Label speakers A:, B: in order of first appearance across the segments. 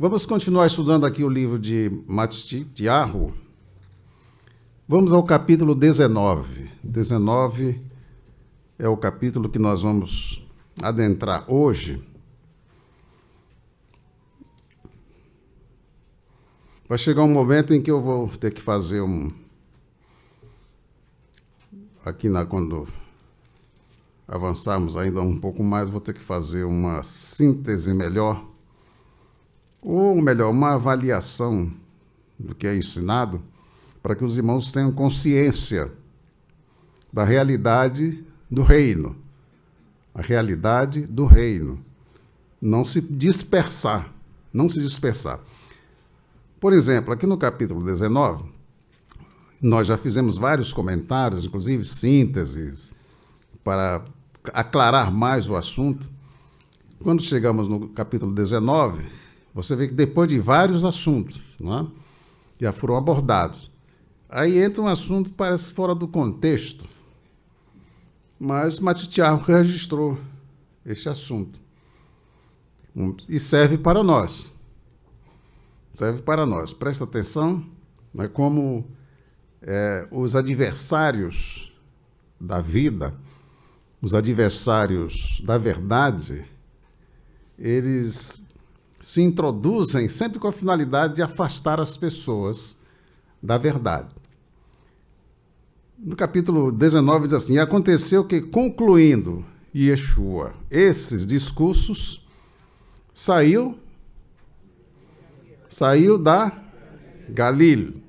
A: Vamos continuar estudando aqui o livro de Matityahu. Vamos ao capítulo 19. 19 é o capítulo que nós vamos adentrar hoje. Vai chegar um momento em que eu vou ter que fazer quando avançarmos ainda um pouco mais, vou ter que fazer uma síntese melhor, ou melhor, uma avaliação do que é ensinado, para que os irmãos tenham consciência da realidade do reino. A realidade do reino. Não se dispersar. Por exemplo, aqui no capítulo 19, nós já fizemos vários comentários, inclusive sínteses, para aclarar mais o assunto. Quando chegamos no capítulo 19, você vê que depois de vários assuntos, não é? Já foram abordados, aí entra um assunto que parece fora do contexto, mas Matityahu registrou esse assunto e serve para nós. Presta atenção, né, como os adversários da vida, os adversários da verdade, eles se introduzem sempre com a finalidade de afastar as pessoas da verdade. No capítulo 19 diz assim: aconteceu que, concluindo Yeshua esses discursos, saiu da Galil,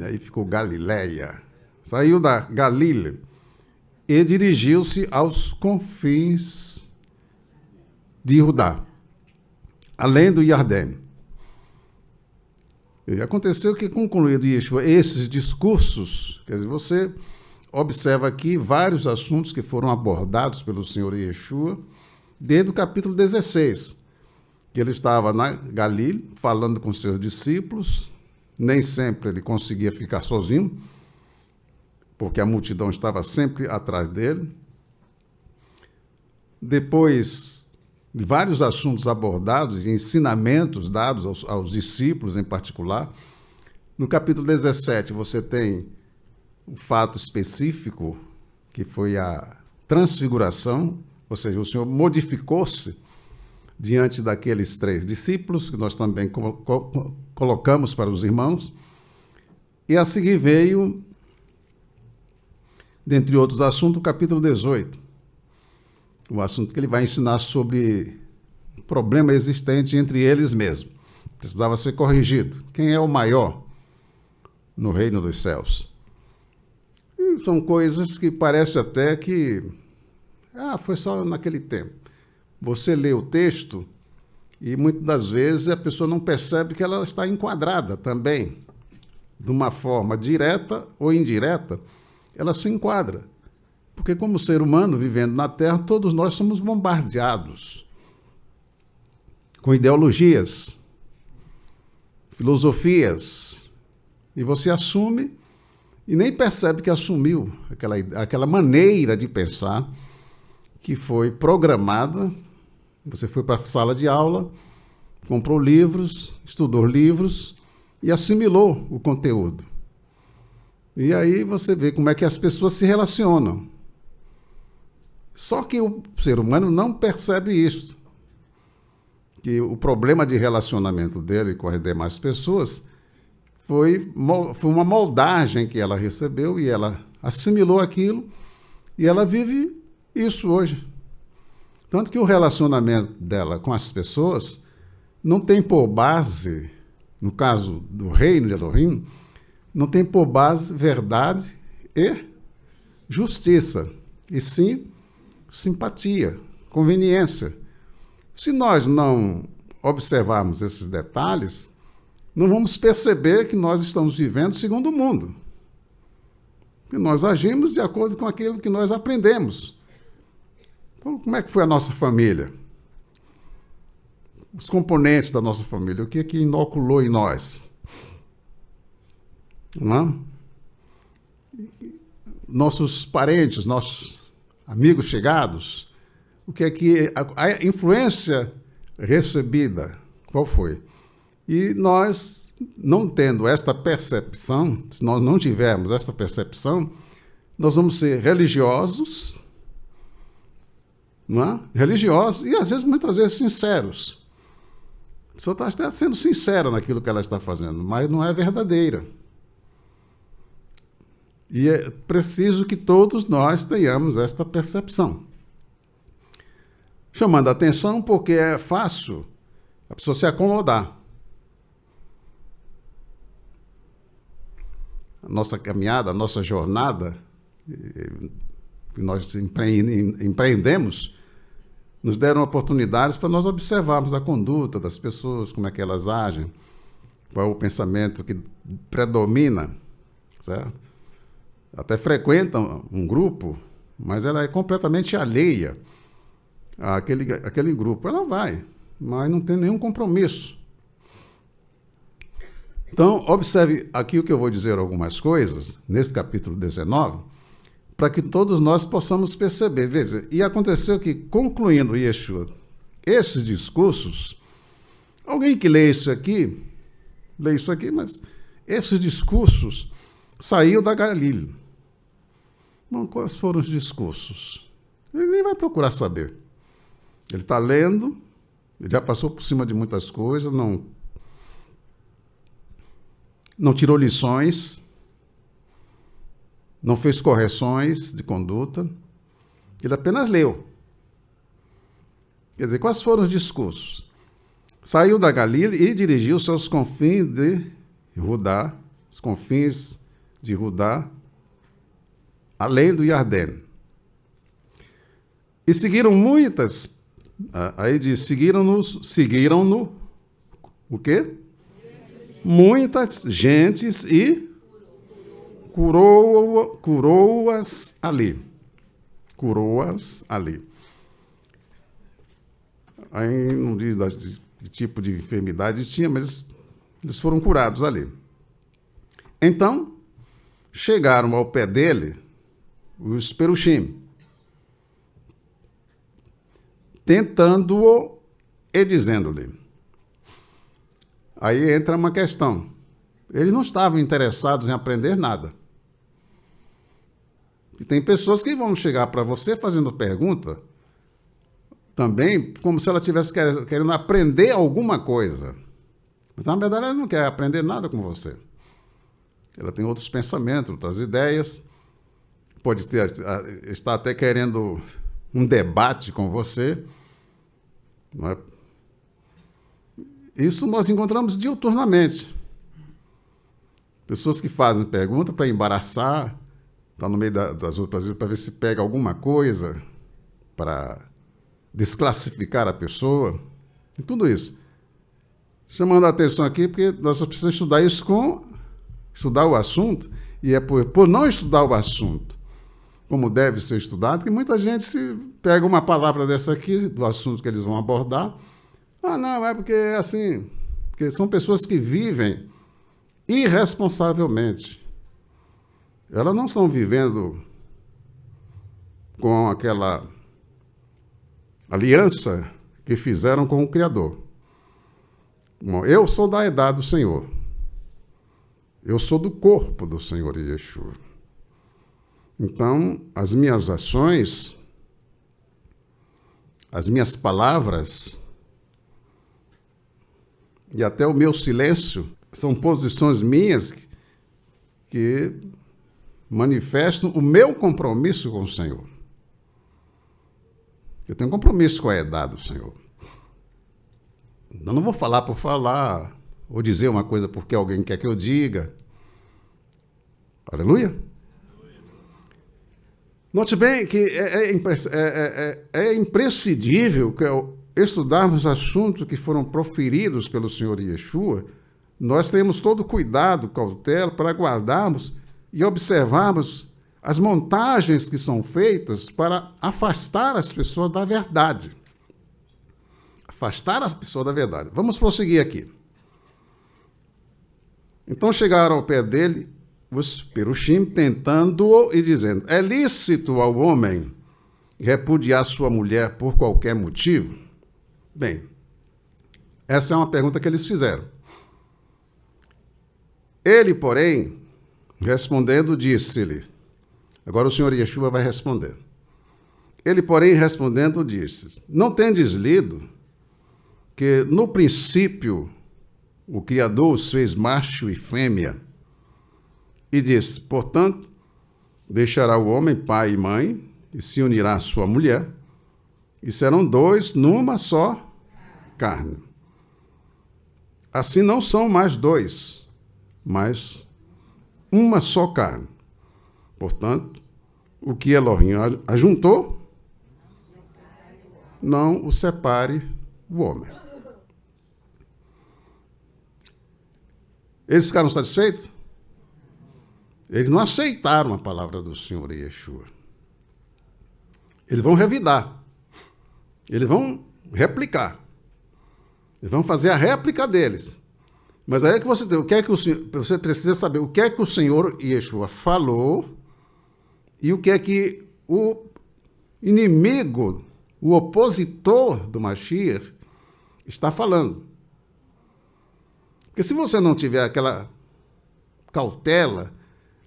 A: aí ficou Galileia. Saiu da Galil e dirigiu-se aos confins de Judá, além do Jordão. E aconteceu que, concluído Yeshua esses discursos, quer dizer, você observa aqui vários assuntos que foram abordados pelo Senhor Yeshua, desde o capítulo 16, que ele estava na Galil, falando com seus discípulos. Nem sempre ele conseguia ficar sozinho, porque a multidão estava sempre atrás dele. Depois de vários assuntos abordados e ensinamentos dados aos discípulos em particular, no capítulo 17 você tem um fato específico, que foi a transfiguração, ou seja, o Senhor modificou-se diante daqueles 3 discípulos, que nós também colocamos para os irmãos. E a seguir veio, dentre outros assuntos, o capítulo 18. O assunto que ele vai ensinar sobre o problema existente entre eles mesmos. Precisava ser corrigido. Quem é o maior no reino dos céus? E são coisas que parece até que foi só naquele tempo. Você lê o texto e muitas das vezes a pessoa não percebe que ela está enquadrada também. De uma forma direta ou indireta, ela se enquadra. Porque como ser humano vivendo na Terra, todos nós somos bombardeados com ideologias, filosofias, e você assume e nem percebe que assumiu aquela maneira de pensar que foi programada. Você foi para a sala de aula, comprou livros, estudou livros e assimilou o conteúdo. E aí você vê como é que as pessoas se relacionam. Só que o ser humano não percebe isso. Que o problema de relacionamento dele com as demais pessoas foi uma moldagem que ela recebeu e ela assimilou aquilo e ela vive isso hoje. Tanto que o relacionamento dela com as pessoas não tem por base, no caso do reino de Elohim, não tem por base verdade e justiça, e sim simpatia, conveniência. Se nós não observarmos esses detalhes, não vamos perceber que nós estamos vivendo segundo o mundo. Que nós agimos de acordo com aquilo que nós aprendemos. Então, como é que foi a nossa família? Os componentes da nossa família, o que inoculou em nós? Não? Nossos parentes, nossos amigos chegados, o que a influência recebida. Qual foi? E nós, não tendo esta percepção, se nós não tivermos esta percepção, nós vamos ser religiosos, não é? Religiosos e, às vezes, muitas vezes, sinceros. A pessoa está até sendo sincera naquilo que ela está fazendo, mas não é verdadeira. E é preciso que todos nós tenhamos esta percepção. Chamando a atenção porque é fácil a pessoa se acomodar. A nossa caminhada, a nossa jornada, que nós empreendemos, nos deram oportunidades para nós observarmos a conduta das pessoas, como é que elas agem, qual é o pensamento que predomina, certo? Até frequentam um grupo, mas ela é completamente alheia àquele grupo. Ela vai, mas não tem nenhum compromisso. Então, observe aqui o que eu vou dizer algumas coisas, nesse capítulo 19, para que todos nós possamos perceber. Veja, e aconteceu que, concluindo Yeshua, esses discursos, alguém que lê isso aqui, mas esses discursos saiu da Galiléia. Bom, quais foram os discursos? Ele nem vai procurar saber. Ele está lendo, ele já passou por cima de muitas coisas, não tirou lições, não fez correções de conduta, ele apenas leu. Quer dizer, quais foram os discursos? Saiu da Galiléia e dirigiu-se aos confins de Judá, os confins de Judá, além do Iordão. E seguiram muitas, aí diz, seguiram-no, o quê? Muitas gentes e curou-as ali. Curou-as ali. Aí não diz que tipo de enfermidade tinha, mas eles foram curados ali. Então, chegaram ao pé dele os perushim, tentando-o e dizendo-lhe. Aí entra uma questão. Eles não estavam interessados em aprender nada. E tem pessoas que vão chegar para você fazendo pergunta, também como se ela estivesse querendo aprender alguma coisa. Mas, na verdade, ela não quer aprender nada com você. Ela tem outros pensamentos, outras ideias. Pode estar até querendo um debate com você. Não é? Isso nós encontramos diuturnamente. Pessoas que fazem pergunta para embaraçar, está no meio das outras, para ver se pega alguma coisa, para desclassificar a pessoa, e tudo isso. Chamando a atenção aqui, porque nós precisamos estudar isso estudar o assunto, e é por não estudar o assunto como deve ser estudado, que muita gente se pega uma palavra dessa aqui, do assunto que eles vão abordar. Ah, não, é porque é assim, porque são pessoas que vivem irresponsavelmente. Elas não estão vivendo com aquela aliança que fizeram com o Criador. Bom, eu sou da idade do Senhor. Eu sou do corpo do Senhor Yeshua. Então, as minhas ações, as minhas palavras e até o meu silêncio são posições minhas que manifestam o meu compromisso com o Senhor. Eu tenho um compromisso com a idade do Senhor. Eu não vou falar por falar, ou dizer uma coisa porque alguém quer que eu diga. Aleluia? Note bem que é imprescindível que estudarmos assuntos que foram proferidos pelo Senhor Yeshua, nós temos todo cuidado, cautela, para guardarmos e observarmos as montagens que são feitas para afastar as pessoas da verdade. Afastar as pessoas da verdade. Vamos prosseguir aqui. Então chegaram ao pé dele os perushim, tentando-o e dizendo: é lícito ao homem repudiar sua mulher por qualquer motivo? Bem, Essa é uma pergunta que eles fizeram. Ele, porém, respondendo, disse-lhe, agora o Senhor Yeshua vai responder. Ele, porém, respondendo, disse, não tendes lido que no princípio o Criador os fez macho e fêmea? E disse, portanto, deixará o homem pai e mãe e se unirá à sua mulher, e serão dois numa só carne. Assim não são mais dois, mas uma só carne. Portanto, o que Elohim ajuntou, não o separe o homem. Eles ficaram satisfeitos? Eles não aceitaram a palavra do Senhor Yeshua. Eles vão revidar. Eles vão replicar. Eles vão fazer a réplica deles. Mas aí é que você tem, o que é que você precisa saber o que é que o Senhor Yeshua falou e o que é que o inimigo, o opositor do Mashiach, está falando. Porque se você não tiver aquela cautela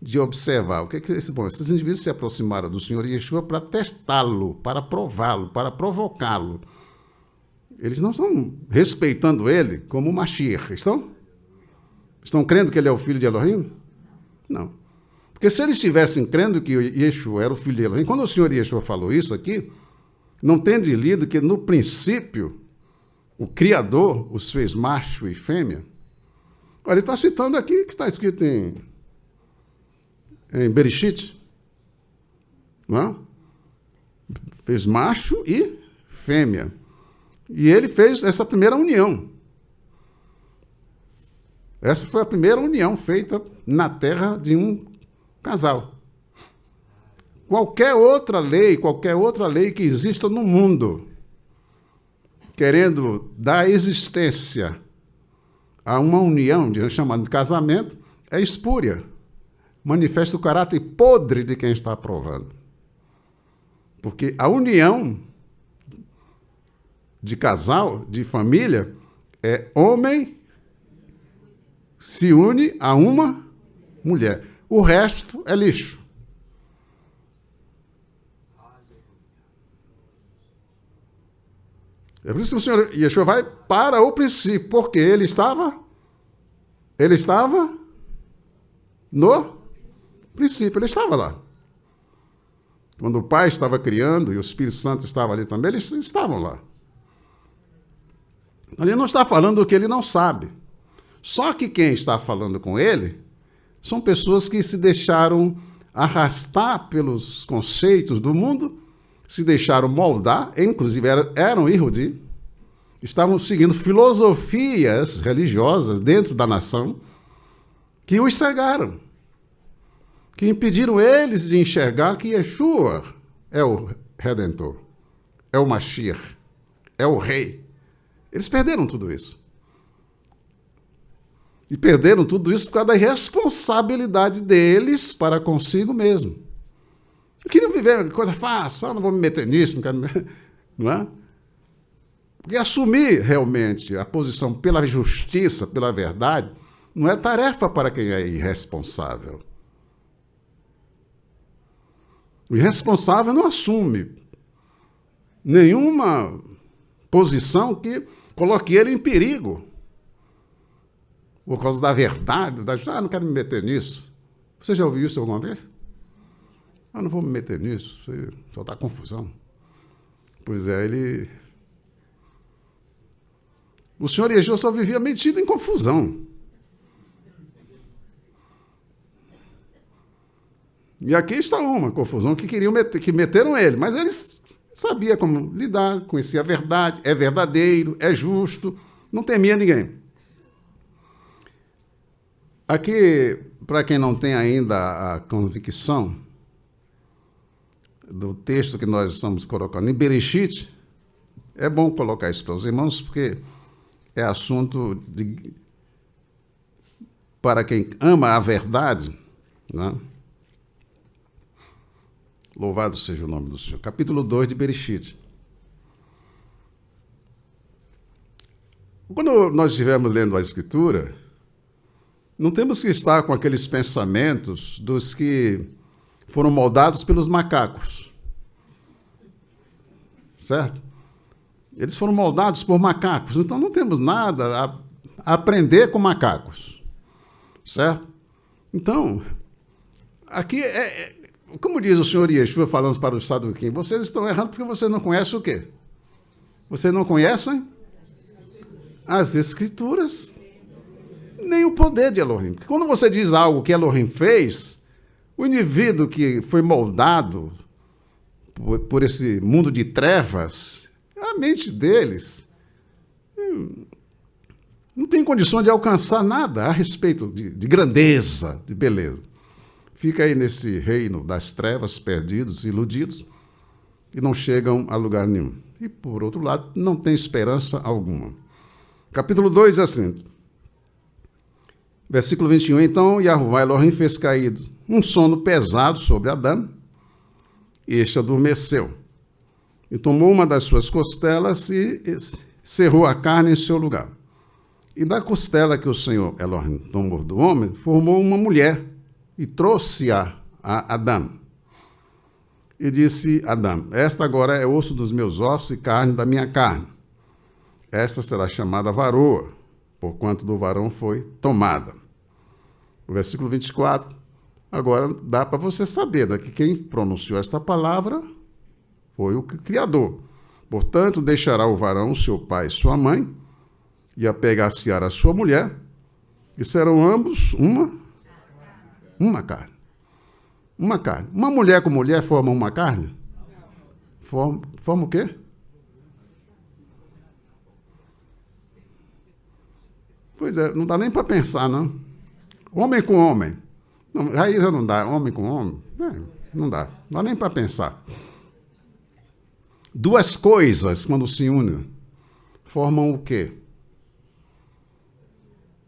A: de observar o que é que esses indivíduos se aproximaram do Senhor Yeshua para testá-lo, para prová-lo, para provocá-lo. Eles não estão respeitando ele como o Mashiach, estão? Estão crendo que ele é o filho de Elohim? Não. Porque se eles estivessem crendo que Yeshua era o filho de Elohim, quando o Senhor Yeshua falou isso aqui, não tende lido que no princípio o Criador os fez macho e fêmea? Olha, ele está citando aqui que está escrito em Bereshit, não é? Fez macho e fêmea. E ele fez essa primeira união. Essa foi a primeira união feita na terra de um casal. Qualquer outra lei que exista no mundo, querendo dar existência a uma união, chamada de casamento, é espúria. Manifesta o caráter podre de quem está aprovando. Porque a união de casal, de família, é homem se une a uma mulher. O resto é lixo. É por isso que o Senhor Yeshua vai para o princípio, porque ele estava no princípio, ele estava lá. Quando o Pai estava criando e o Espírito Santo estava ali também, eles estavam lá. Ele não está falando do que ele não sabe. Só que quem está falando com ele são pessoas que se deixaram arrastar pelos conceitos do mundo, se deixaram moldar, inclusive eram Yehudi, estavam seguindo filosofias religiosas dentro da nação que os cegaram, que impediram eles de enxergar que Yeshua é o Redentor, é o Mashiach, é o Rei. Eles perderam tudo isso. E perderam tudo isso por causa da irresponsabilidade deles para consigo mesmo. Queriam viver coisa fácil, não vou me meter nisso, não quero... Não é? Porque assumir realmente a posição pela justiça, pela verdade, não é tarefa para quem é irresponsável. O irresponsável não assume nenhuma posição que coloque ele em perigo. Por causa da verdade, não quero me meter nisso. Você já ouviu isso alguma vez? Não vou me meter nisso, só dá confusão. Pois é, o Senhor Yeshua só vivia metido em confusão. E aqui está uma confusão que queriam que meteram ele, mas eles sabiam como lidar, conhecia a verdade, é verdadeiro, é justo, não temia ninguém. Aqui, para quem não tem ainda a convicção do texto que nós estamos colocando em Bereshit, é bom colocar isso para os irmãos, porque é assunto para quem ama a verdade, né? Louvado seja o nome do Senhor. Capítulo 2 de Bereshit. Quando nós estivermos lendo a Escritura, não temos que estar com aqueles pensamentos dos que foram moldados pelos macacos. Certo? Eles foram moldados por macacos, então não temos nada a aprender com macacos. Certo? Então, aqui como diz o senhor Yeshua falando para o Saduquim, vocês estão errando porque vocês não conhecem o quê? Vocês não conhecem as Escrituras, nem o poder de Elohim. Porque quando você diz algo que Elohim fez, o indivíduo que foi moldado por esse mundo de trevas, a mente deles não tem condição de alcançar nada a respeito de grandeza, de beleza. Fica aí nesse reino das trevas, perdidos, iludidos, e não chegam a lugar nenhum. E, por outro lado, não tem esperança alguma. Capítulo 2 é assim. Versículo 21. Então, Yahová Elohim fez cair um sono pesado sobre Adão, e este adormeceu. E tomou uma das suas costelas e cerrou a carne em seu lugar. E da costela que o Senhor Elohim tomou do homem, formou uma mulher, e trouxe-a a Adão. E disse Adão: esta agora é osso dos meus ossos e carne da minha carne. Esta será chamada varoa, porquanto do varão foi tomada. O versículo 24, agora dá para você saber, né, que quem pronunciou esta palavra foi o Criador. Portanto, deixará o varão seu pai e sua mãe, e apegar-se-á a sua mulher, e serão ambos uma carne. Uma carne. Uma mulher com mulher forma uma carne? Forma o quê? Pois é, não dá nem para pensar, não. Homem com homem. Não, aí já não dá. Homem com homem. Não dá. Não dá nem para pensar. Duas coisas, quando se unem, formam o quê?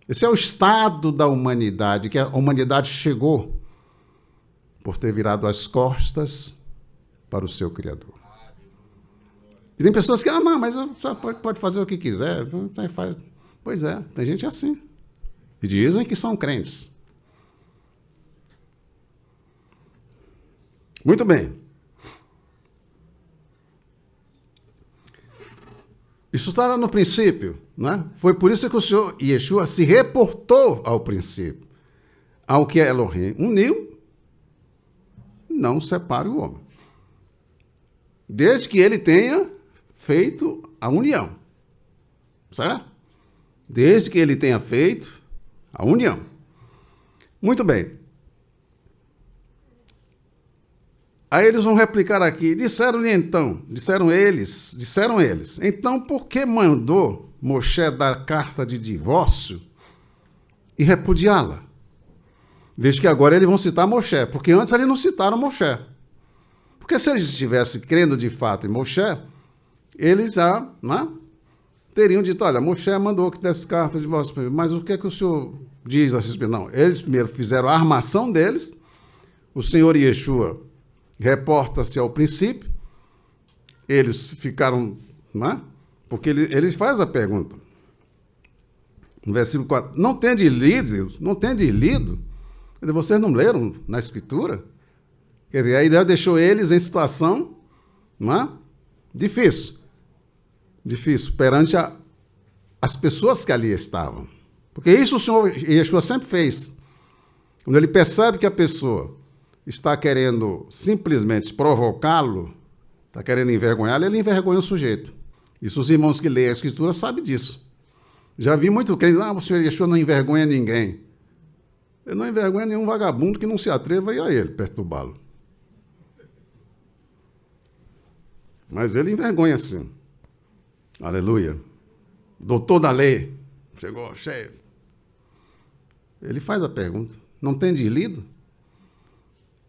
A: Esse é o estado da humanidade, que a humanidade chegou por ter virado as costas para o seu Criador. E tem pessoas que, não, mas só pode fazer o que quiser. Faz. Pois é, tem gente assim. E dizem que são crentes. Muito bem. Isso está lá no princípio, né? Foi por isso que o Senhor Yeshua se reportou ao princípio. Ao que Elohim uniu, não separe o homem. Desde que ele tenha feito a união. Certo? Desde que ele tenha feito a união. Muito bem. Aí eles vão replicar aqui. Disseram eles, então por que mandou Moshe dar carta de divórcio e repudiá-la? Veja que agora eles vão citar Moshe, porque antes eles não citaram Moshe. Porque se eles estivessem crendo de fato em Moshe, eles já teriam dito, olha, Moshe mandou que desse carta de divórcio, mas o que é que o senhor diz a respeito? Não, eles primeiro fizeram a armação deles, o Senhor Yeshua reporta-se ao princípio, eles ficaram, porque ele faz a pergunta. No versículo 4, não tende lido? Vocês não leram na Escritura? Quer dizer, aí Deus deixou eles em situação difícil perante as pessoas que ali estavam. Porque isso o Senhor Yeshua sempre fez. Quando ele percebe que a pessoa está querendo simplesmente provocá-lo, está querendo envergonhá-lo, ele envergonha o sujeito. Isso os irmãos que leem a Escritura sabem disso. Já vi muito crente, o Senhor Yeshua não envergonha ninguém. Ele não envergonha nenhum vagabundo que não se atreva a ir a ele perturbá-lo. Mas ele envergonha sim. Aleluia. Doutor da lei. Chegou cheio. Ele faz a pergunta. Não tem de lido?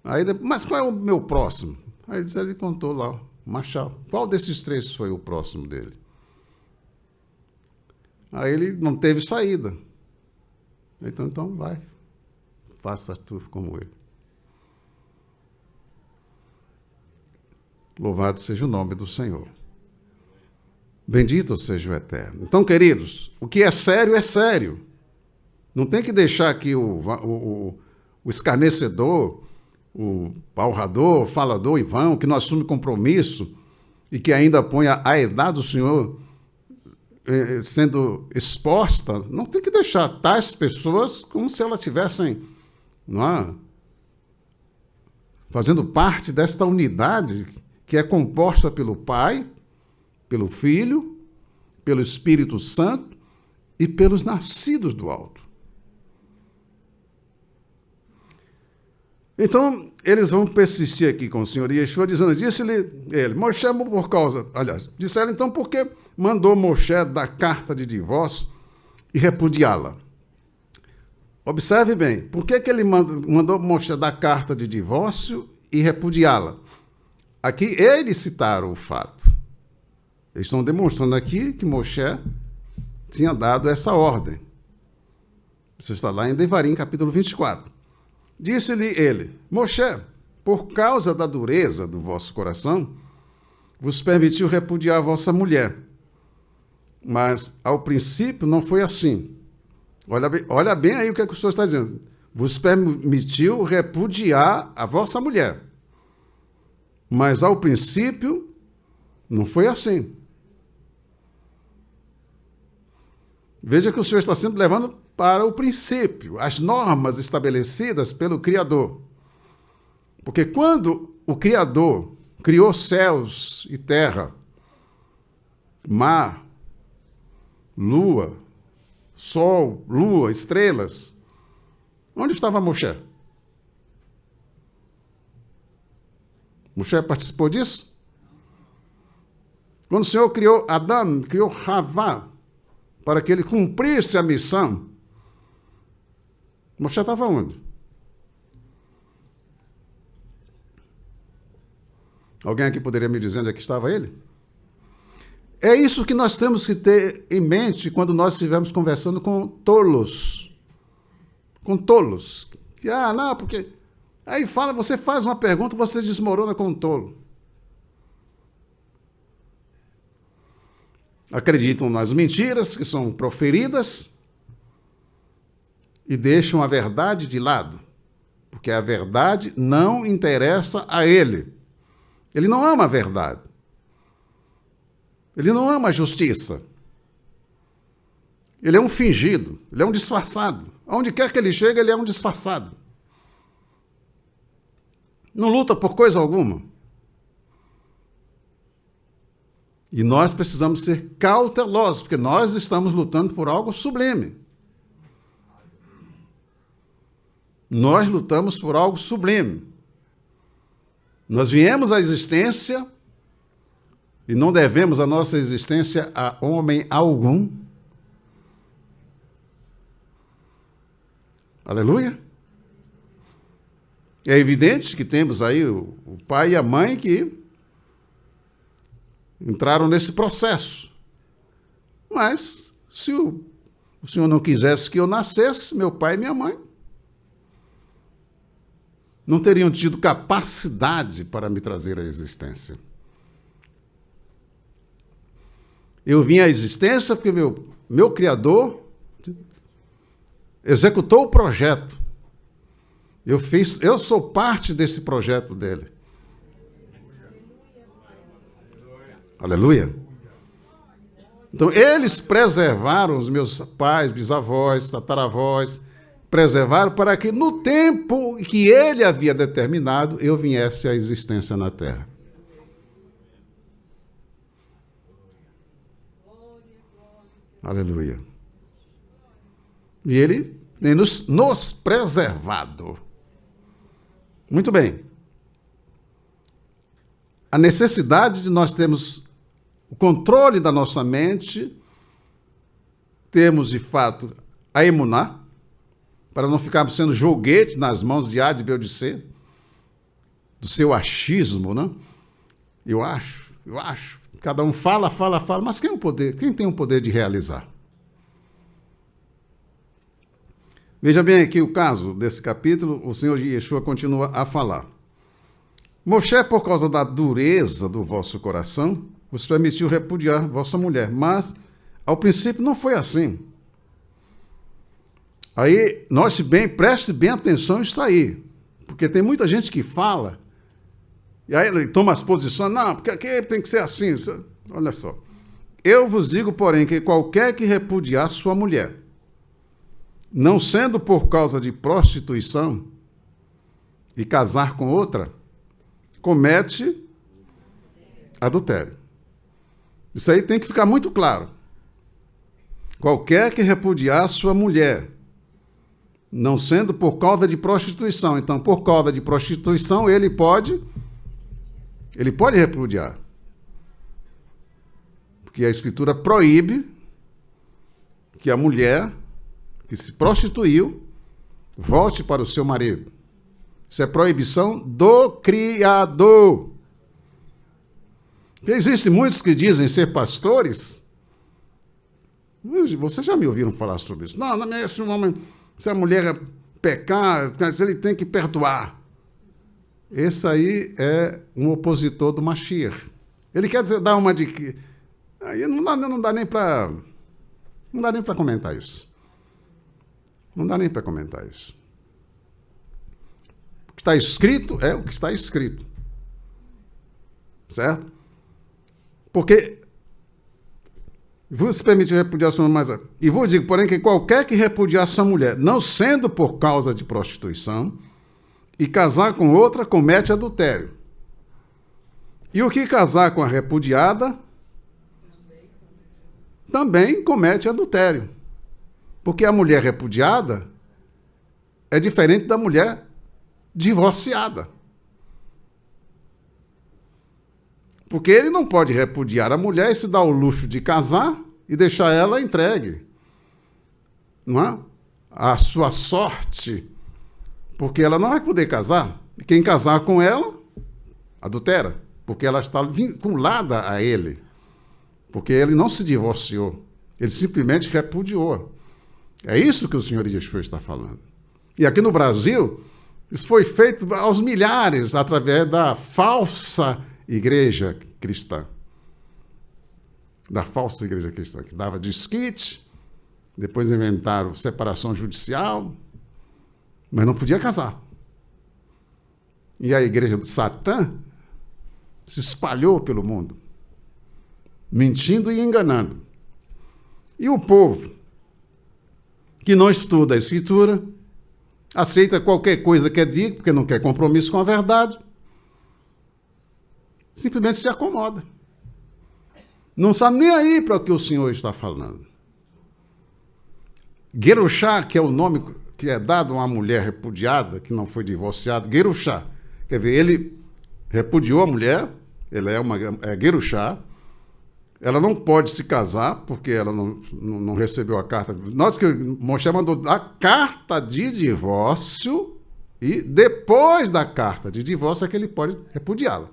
A: Aí, mas qual é o meu próximo? Aí ele contou lá, o Machal. Qual desses três foi o próximo dele? Aí ele não teve saída. Então vai. Faça tu como ele. Louvado seja o nome do Senhor. Bendito seja o Eterno. Então, queridos, o que é sério é sério. Não tem que deixar que o escarnecedor, o palrador, o falador em vão, que não assume compromisso e que ainda põe a idade do Senhor sendo exposta, não tem que deixar tais pessoas como se elas tivessem, não é, fazendo parte desta unidade que é composta pelo Pai, pelo Filho, pelo Espírito Santo e pelos nascidos do alto. Então, eles vão persistir aqui com o Senhor Yeshua, dizendo, disse-lhe ele, Moshe por causa, aliás, disseram então porque mandou Moshe dar carta de divórcio e repudiá-la. Observe bem, por que ele mandou Moshe dar carta de divórcio e repudiá-la? Aqui eles citaram o fato. Eles estão demonstrando aqui que Moshe tinha dado essa ordem. Isso está lá em Devarim, capítulo 24. Disse-lhe ele, Moshe, por causa da dureza do vosso coração, vos permitiu repudiar a vossa mulher. Mas, ao princípio, não foi assim. Olha bem aí o que o Senhor está dizendo. Vos permitiu repudiar a vossa mulher. Mas, ao princípio, não foi assim. Veja que o Senhor está sempre levando para o princípio, as normas estabelecidas pelo Criador. Porque quando o Criador criou céus e terra, mar, lua, sol, lua, estrelas, onde estava Moshe? Moshe participou disso? Quando o Senhor criou Adão, criou Havá, para que ele cumprisse a missão, Moshe estava onde? Alguém aqui poderia me dizer onde é que estava ele? É isso que nós temos que ter em mente quando nós estivermos conversando com tolos. Com tolos. Que, não, porque... Aí você faz uma pergunta, você desmorona com um tolo. Acreditam nas mentiras que são proferidas e deixam a verdade de lado, porque a verdade não interessa a ele. Ele não ama a verdade. Ele não ama a justiça. Ele é um fingido, ele é um disfarçado. Aonde quer que ele chegue, ele é um disfarçado. Não luta por coisa alguma. E nós precisamos ser cautelosos, porque nós estamos lutando por algo sublime. Nós lutamos por algo sublime. Nós viemos à existência e não devemos a nossa existência a homem algum. Aleluia. É evidente que temos aí o pai e a mãe que entraram nesse processo. Mas, se o Senhor não quisesse que eu nascesse, meu pai e minha mãe não teriam tido capacidade para me trazer à existência. Eu vim à existência porque meu Criador executou o projeto. Eu sou parte desse projeto dele. Aleluia. Então, eles preservaram os meus pais, bisavós, tataravós, preservaram para que no tempo que ele havia determinado, eu viesse à existência na terra. Aleluia. E ele tem nos preservado. Muito bem. A necessidade de nós termos o controle da nossa mente, temos de fato a emuná, para não ficarmos sendo joguete nas mãos de A, de B ou de C, do seu achismo, né? Eu acho. Cada um fala, mas quem tem o poder de realizar? Veja bem aqui o caso desse capítulo, o Senhor Yeshua continua a falar. Moshe, por causa da dureza do vosso coração, vos permitiu repudiar vossa mulher. Mas, ao princípio, não foi assim. Aí, note bem, preste bem atenção nisso aí. Porque tem muita gente que fala, e aí ele toma as posições, não, porque aqui tem que ser assim. Olha só. Eu vos digo, porém, que qualquer que repudiar sua mulher, não sendo por causa de prostituição, e casar com outra, comete adultério. Isso aí tem que ficar muito claro. Qualquer que repudiar sua mulher, não sendo por causa de prostituição. Então, por causa de prostituição, ele pode repudiar. Porque a Escritura proíbe que a mulher que se prostituiu volte para o seu marido. Isso é proibição do Criador. Existem muitos que dizem ser pastores. Vocês já me ouviram falar sobre isso? Não, se a mulher pecar, ele tem que perdoar. Esse aí é um opositor do Mashiach. Ele quer dar uma de que... Aí não dá nem para comentar isso. Não dá nem para comentar isso. O que está escrito é o que está escrito. Certo? Porque vos permitiu repudiar sua mulher. E vos digo, porém, que qualquer que repudiar sua mulher, não sendo por causa de prostituição, e casar com outra, comete adultério. E o que casar com a repudiada, também comete adultério. Porque a mulher repudiada é diferente da mulher divorciada. Porque ele não pode repudiar a mulher e se dar o luxo de casar e deixar ela entregue, não é? A sua sorte, porque ela não vai poder casar. E quem casar com ela, adultera, porque ela está vinculada a ele. Porque ele não se divorciou, ele simplesmente repudiou. É isso que o Senhor Yeshua está falando. E aqui no Brasil, isso foi feito aos milhares através da falsa igreja cristã. Da falsa igreja cristã, que dava desquite, depois inventaram separação judicial, mas não podia casar. E a igreja de Satã se espalhou pelo mundo, mentindo e enganando. E o povo que não estuda a Escritura, aceita qualquer coisa que é dito, porque não quer compromisso com a verdade, simplesmente se acomoda. Não está nem aí para o que o Senhor está falando. Gerushá, que é o nome que é dado a uma mulher repudiada, que não foi divorciada, Gerushá. Quer ver, ele repudiou a mulher, ela é Gerushá, ela não pode se casar, porque ela não recebeu a carta. Note que Moshe mandou a carta de divórcio, e depois da carta de divórcio é que ele pode repudiá-la.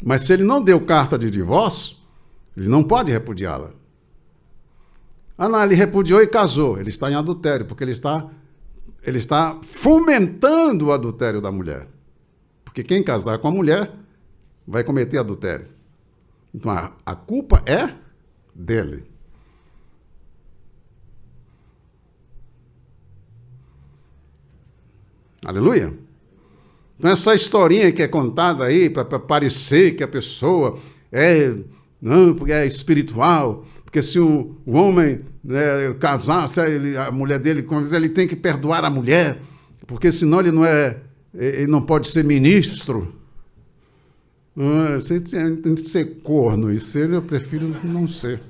A: Mas se ele não deu carta de divórcio, ele não pode repudiá-la. Ah, não, ele repudiou e casou. Ele está em adultério, porque ele está fomentando o adultério da mulher. Porque quem casar com a mulher vai cometer adultério. Então, a culpa é dele. Aleluia? Então, essa historinha que é contada aí para parecer que a pessoa não, porque é espiritual, porque se o homem casar, se a mulher dele, ele tem que perdoar a mulher, porque senão ele não pode ser ministro. Tem que ser corno, isso eu prefiro não ser.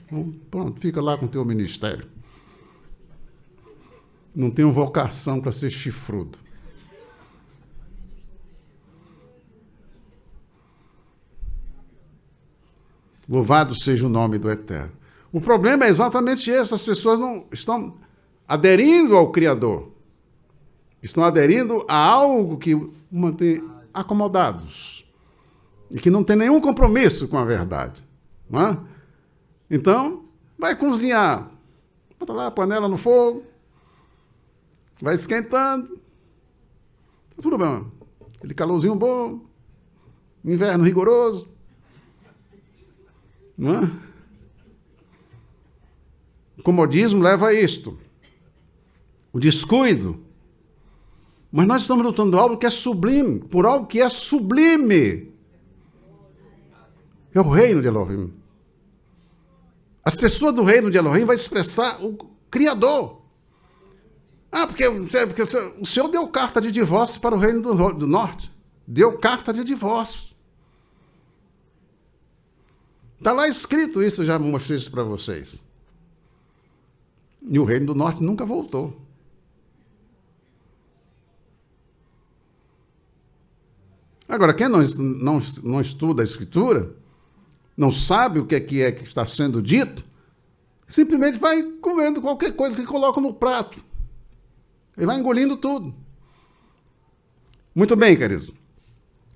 A: Então, pronto, fica lá com o teu ministério. Não tenho vocação para ser chifrudo. Louvado seja o nome do Eterno. O problema é exatamente esse, as pessoas não estão aderindo ao Criador. Estão aderindo a algo que mantém acomodados. E que não tem nenhum compromisso com a verdade. Não é? Então, vai cozinhar. Bota lá a panela no fogo. Vai esquentando. Tudo bem. Aquele calorzinho bom. inverno rigoroso. Não é? O comodismo leva a isto. O descuido. Mas nós estamos lutando por algo que é sublime, por algo que é sublime. É o reino de Elohim. As pessoas do reino de Elohim vão expressar o Criador. Porque o Senhor deu carta de divórcio para o reino do norte. Deu carta de divórcio. Está lá escrito isso, já mostrei isso para vocês. E o reino do norte nunca voltou. Agora, quem não estuda a Escritura, não sabe o que é que está sendo dito, simplesmente vai comendo qualquer coisa que coloca no prato. Ele vai engolindo tudo. Muito bem, queridos.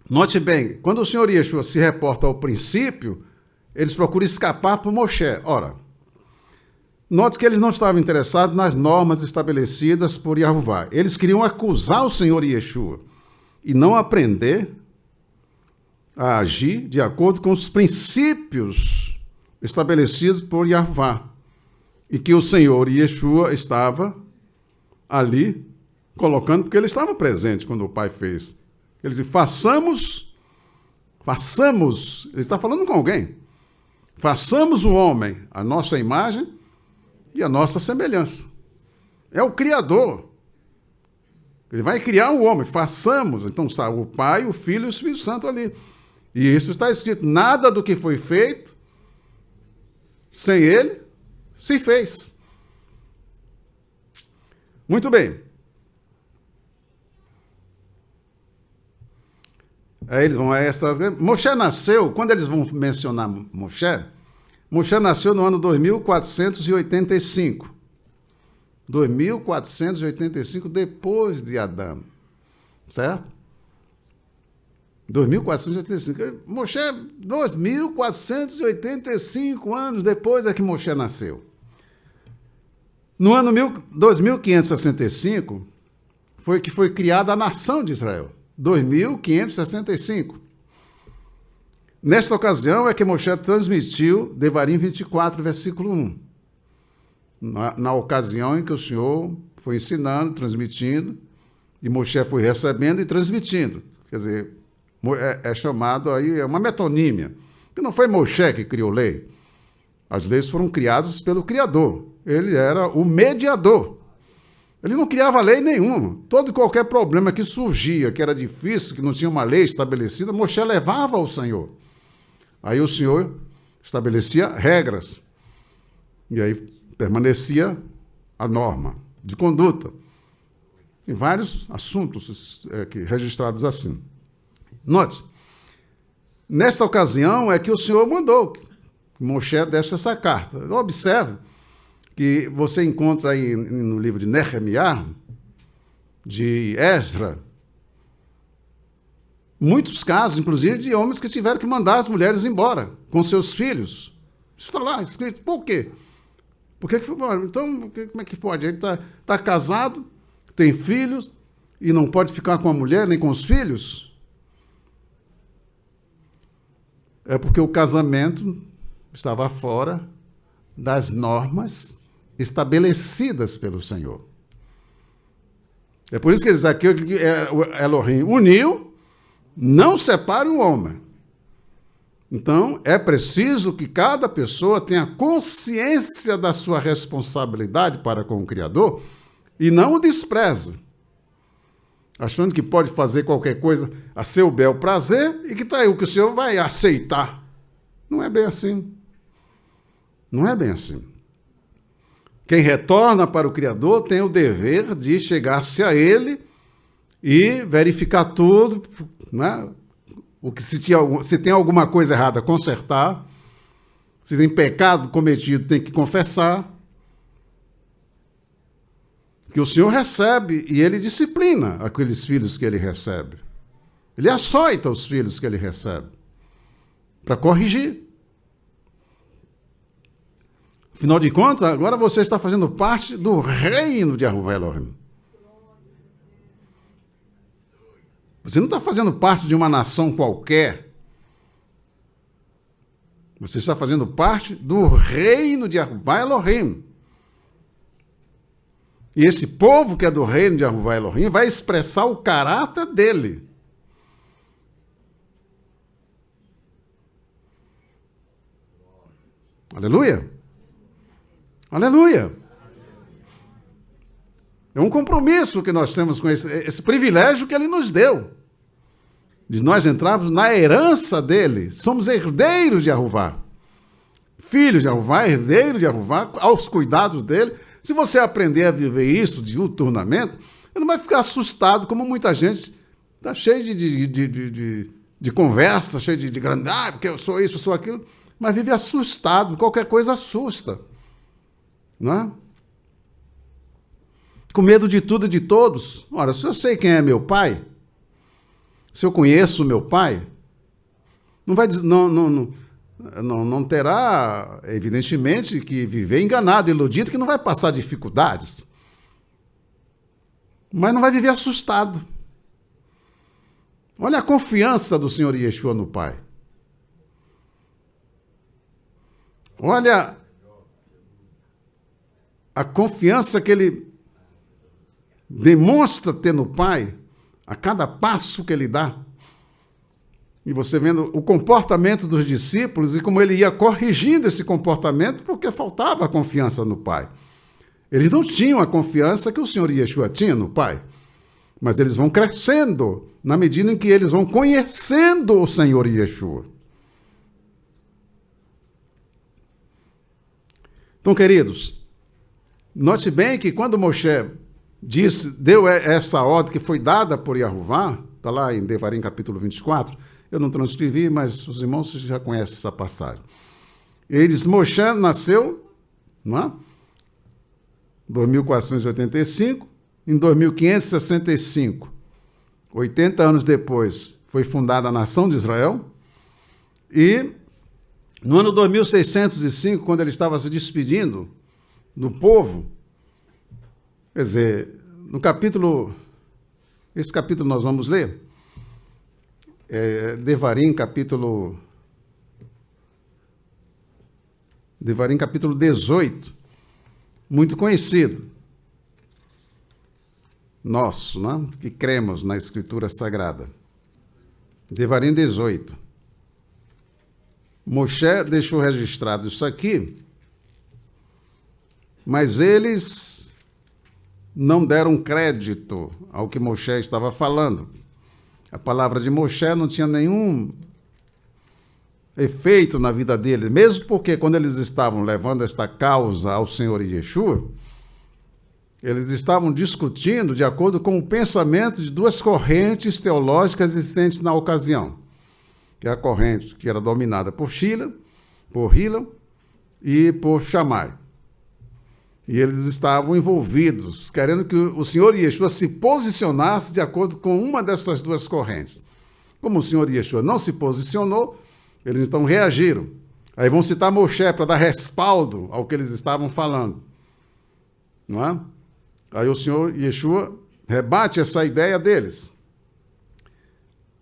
A: Note bem, quando o Senhor Yeshua se reporta ao princípio, eles procuram escapar para Moshe. Ora, note que eles não estavam interessados nas normas estabelecidas por Yahová. Eles queriam acusar o Senhor Yeshua e não aprender a agir de acordo com os princípios estabelecidos por Yahová. E que o Senhor Yeshua estava ali colocando, porque ele estava presente quando o Pai fez. Ele diz, façamos, ele está falando com alguém, façamos o homem a nossa imagem e a nossa semelhança. É o Criador. Ele vai criar o homem, façamos. Então está o Pai, o Filho e o Espírito Santo ali. E isso está escrito, nada do que foi feito sem ele se fez. Muito bem. Aí eles vão a essas... Moshe nasceu, quando eles vão mencionar Moshe nasceu no ano 2485. 2485 depois de Adão. Certo? 2485. Moshe, 2485 anos depois é que Moshe nasceu. No ano 2565 foi que foi criada a nação de Israel. 2565. Nesta ocasião é que Moshe transmitiu Devarim 24, versículo 1. Na ocasião em que o Senhor foi ensinando, transmitindo, e Moshe foi recebendo e transmitindo. Quer dizer, é chamado aí, é uma metonímia. Porque não foi Moshe que criou lei. As leis foram criadas pelo Criador. Ele era o mediador. Ele não criava lei nenhuma. Todo e qualquer problema que surgia, que era difícil, que não tinha uma lei estabelecida, Moshe levava ao Senhor. Aí o Senhor estabelecia regras. E aí permanecia a norma de conduta. Em vários assuntos registrados assim. Note, nessa ocasião é que o Senhor mandou que Moshe desse essa carta. Observe que você encontra aí no livro de Nehemiah, de Esdra, muitos casos, inclusive, de homens que tiveram que mandar as mulheres embora com seus filhos. Isso está lá escrito. Por quê? Por que foi embora? Então, como é que pode? Ele está casado, tem filhos, e não pode ficar com a mulher nem com os filhos? É porque o casamento estava fora das normas estabelecidas pelo Senhor. É por isso que ele diz aqui que Elohim uniu, não separe o homem. Então, é preciso que cada pessoa tenha consciência da sua responsabilidade para com o Criador e não o despreze, achando que pode fazer qualquer coisa a seu bel prazer e que está aí o que o Senhor vai aceitar. Não é bem assim. Não é bem assim. Quem retorna para o Criador tem o dever de chegar-se a Ele e verificar tudo, né? Se tem alguma coisa errada, consertar. Se tem pecado cometido, tem que confessar. Que o Senhor recebe e Ele disciplina aqueles filhos que Ele recebe. Ele açoita os filhos que Ele recebe para corrigir. Afinal de contas, agora você está fazendo parte do reino de Yahová Elohim. Você não está fazendo parte de uma nação qualquer, Você está fazendo parte do reino de Yahuvá Elohim. E esse povo que é do reino de Yahuvá Elohim vai expressar o caráter dele. Aleluia! Aleluia! É um compromisso que nós temos com esse privilégio que ele nos deu. De nós entrarmos na herança dele. Somos herdeiros de Yahuvá. Filhos de Yahuvá, herdeiros de Yahuvá, aos cuidados dele. Se você aprender a viver isso diuturnamente, você não vai ficar assustado, como muita gente está cheio de conversa, cheio de grande, porque eu sou isso, eu sou aquilo, mas vive assustado, qualquer coisa assusta. Não é? Com medo de tudo e de todos. Ora, se eu sei quem é meu pai, se eu conheço o meu pai, não terá, evidentemente, que viver enganado, iludido, que não vai passar dificuldades. Mas não vai viver assustado. Olha a confiança do Senhor Yeshua no Pai. Olha a confiança que ele demonstra ter no Pai a cada passo que ele dá. E você vendo o comportamento dos discípulos e como ele ia corrigindo esse comportamento porque faltava a confiança no Pai. Eles não tinham a confiança que o Senhor Yeshua tinha no Pai. Mas eles vão crescendo na medida em que eles vão conhecendo o Senhor Yeshua. Então, queridos, note bem que quando Moshe deu essa ordem que foi dada por Yahuvá, está lá em Devarim capítulo 24, eu não transcrevi, mas os irmãos já conhecem essa passagem. Ele diz, Moshe nasceu, não é? 2485, em 2565, 80 anos depois, foi fundada a nação de Israel, e no ano 2605, quando ele estava se despedindo do povo, quer dizer, no capítulo, esse capítulo nós vamos ler, Devarim capítulo 18, muito conhecido, nosso, né? Que cremos na Escritura Sagrada. Devarim 18. Moshe deixou registrado isso aqui, mas eles não deram crédito ao que Moshe estava falando. A palavra de Moshe não tinha nenhum efeito na vida dele, mesmo porque quando eles estavam levando esta causa ao Senhor Yeshua, eles estavam discutindo de acordo com o pensamento de duas correntes teológicas existentes na ocasião, que é a corrente que era dominada por Hillel e por Shammai. E eles estavam envolvidos, querendo que o Senhor Yeshua se posicionasse de acordo com uma dessas duas correntes. Como o Senhor Yeshua não se posicionou, eles então reagiram. Aí vão citar Moshe para dar respaldo ao que eles estavam falando. Não é? Aí o Senhor Yeshua rebate essa ideia deles.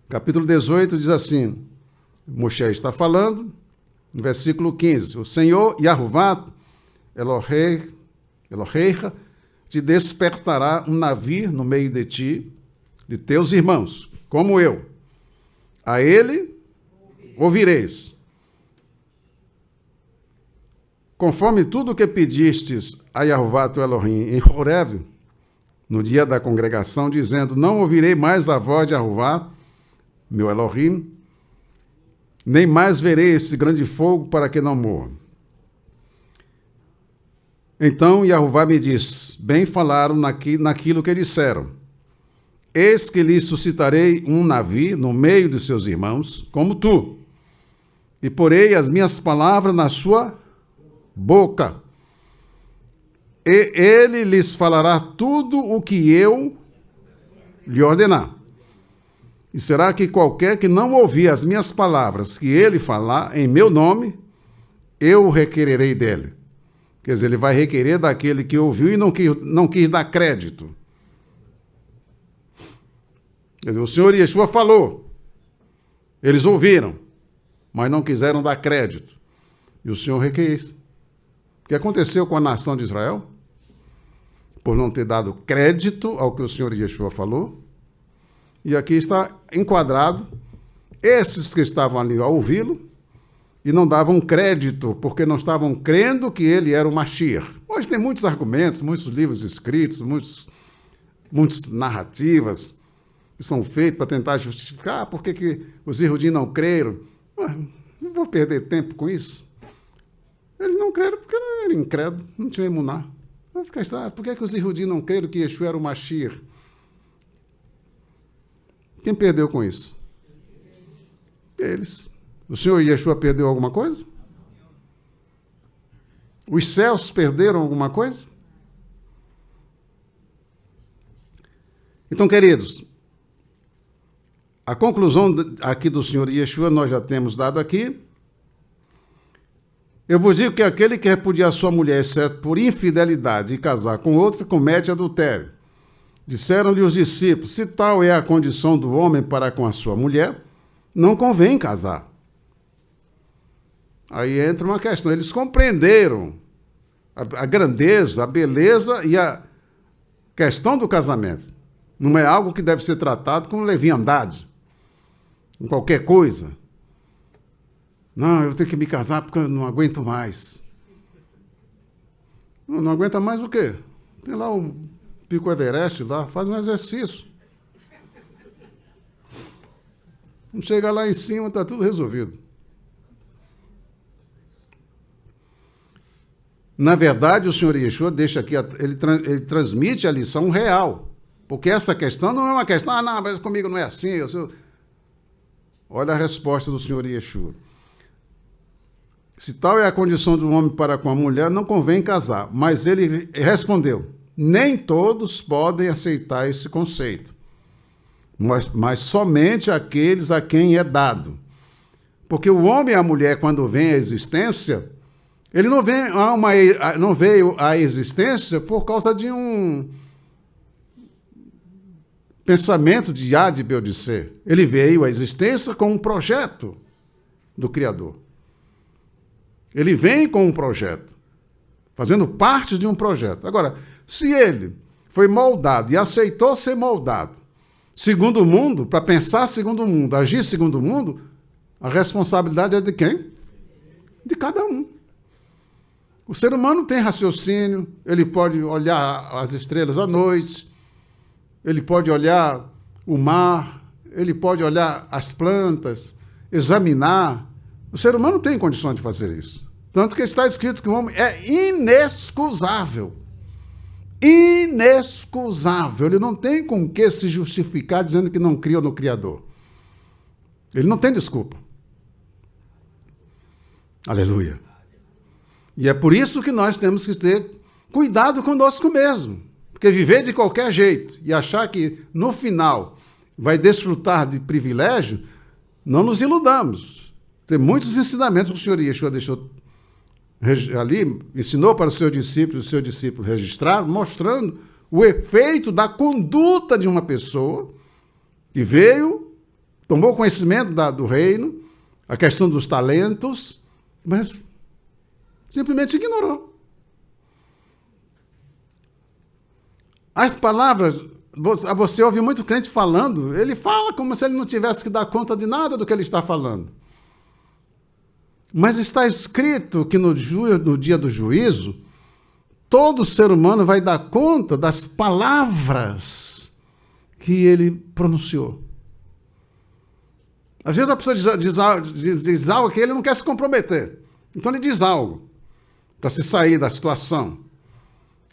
A: Capítulo 18 diz assim, Moshe está falando, no versículo 15, o Senhor Yahuvá Eloheicha te despertará um navio no meio de ti, de teus irmãos, como eu. A ele ouvireis. Conforme tudo o que pedistes a Yahuvá teu Elohim em Horeb, no dia da congregação, dizendo, não ouvirei mais a voz de Yahuvá, meu Elohim, nem mais verei esse grande fogo para que não morra. Então Yahuvá me diz, bem falaram naquilo que disseram. Eis que lhes suscitarei um navio no meio de seus irmãos, como tu, e porei as minhas palavras na sua boca. E ele lhes falará tudo o que eu lhe ordenar. E será que qualquer que não ouvir as minhas palavras que ele falar em meu nome, eu requererei dele. Quer dizer, ele vai requerer daquele que ouviu e não quis dar crédito. Quer dizer, o Senhor Yeshua falou. Eles ouviram, mas não quiseram dar crédito. E o Senhor requis. O que aconteceu com a nação de Israel? Por não ter dado crédito ao que o Senhor Yeshua falou. E aqui está enquadrado esses que estavam ali a ouvi-lo e não davam crédito, porque não estavam crendo que ele era o Mashiach. Hoje tem muitos argumentos, muitos livros escritos, muitas narrativas que são feitos para tentar justificar por que os Yehudim não creram. Não vou perder tempo com isso. Eles não creram porque ele era incrédulo, não tinha emuná. Vai ficar, por que os Yehudim não creram que Yeshua era o Mashiach? Quem perdeu com isso? Eles. O Senhor Yeshua perdeu alguma coisa? Os céus perderam alguma coisa? Então, queridos, a conclusão aqui do Senhor Yeshua nós já temos dado aqui. Eu vos digo que aquele que repudiar sua mulher, exceto por infidelidade, e casar com outra, comete adultério. Disseram-lhe os discípulos, se tal é a condição do homem para com a sua mulher, não convém casar. Aí entra uma questão, eles compreenderam a grandeza, a beleza e a questão do casamento. Não é algo que deve ser tratado com leviandade, com qualquer coisa. Não, eu tenho que me casar porque eu não aguento mais. Não aguenta mais o quê? Tem lá o Pico Everest, lá, faz um exercício. Não chega lá em cima, está tudo resolvido. Na verdade, o Senhor Yeshua deixa aqui, ele transmite a lição real. Porque essa questão não é uma questão, não, mas comigo não é assim. Olha a resposta do Senhor Yeshua. Se tal é a condição do homem para com a mulher, não convém casar. Mas ele respondeu, nem todos podem aceitar esse conceito, mas somente aqueles a quem é dado. Porque o homem e a mulher, quando vem à existência, ele não veio à existência por causa de um pensamento de A, de B ou de C. Ele veio à existência com um projeto do Criador. Ele vem com um projeto, fazendo parte de um projeto. Agora, se ele foi moldado e aceitou ser moldado segundo o mundo, para pensar segundo o mundo, agir segundo o mundo, a responsabilidade é de quem? De cada um. O ser humano tem raciocínio, ele pode olhar as estrelas à noite, ele pode olhar o mar, ele pode olhar as plantas, examinar. O ser humano tem condições de fazer isso. Tanto que está escrito que o homem é inexcusável. Inexcusável. Ele não tem com que se justificar dizendo que não criou no Criador. Ele não tem desculpa. Aleluia. E é por isso que nós temos que ter cuidado conosco mesmo. Porque viver de qualquer jeito e achar que no final vai desfrutar de privilégio, não nos iludamos. Tem muitos ensinamentos que o Senhor Yeshua deixou ali, ensinou para o seu discípulo registrar, mostrando o efeito da conduta de uma pessoa que veio, tomou conhecimento do reino, a questão dos talentos, mas simplesmente ignorou. As palavras, você ouve muito crente falando, ele fala como se ele não tivesse que dar conta de nada do que ele está falando. Mas está escrito que no dia do juízo, todo ser humano vai dar conta das palavras que ele pronunciou. Às vezes a pessoa diz algo que ele não quer se comprometer. Então ele diz algo para se sair da situação.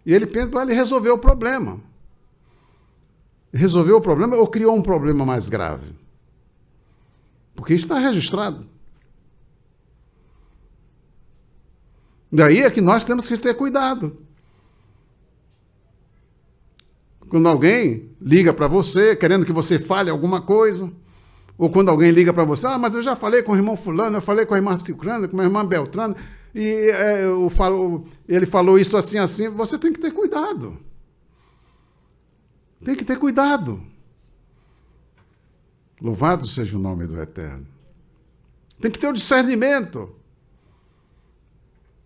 A: E ele pensa para ele resolver o problema. Resolveu o problema ou criou um problema mais grave? Porque isso está registrado. Daí é que nós temos que ter cuidado. Quando alguém liga para você, querendo que você fale alguma coisa, ou quando alguém liga para você, mas eu já falei com o irmão fulano, eu falei com a irmã Ciclana, com a irmã Beltrana, e ele falou isso assim, assim, você tem que ter cuidado. Tem que ter cuidado. Louvado seja o nome do Eterno. Tem que ter o discernimento.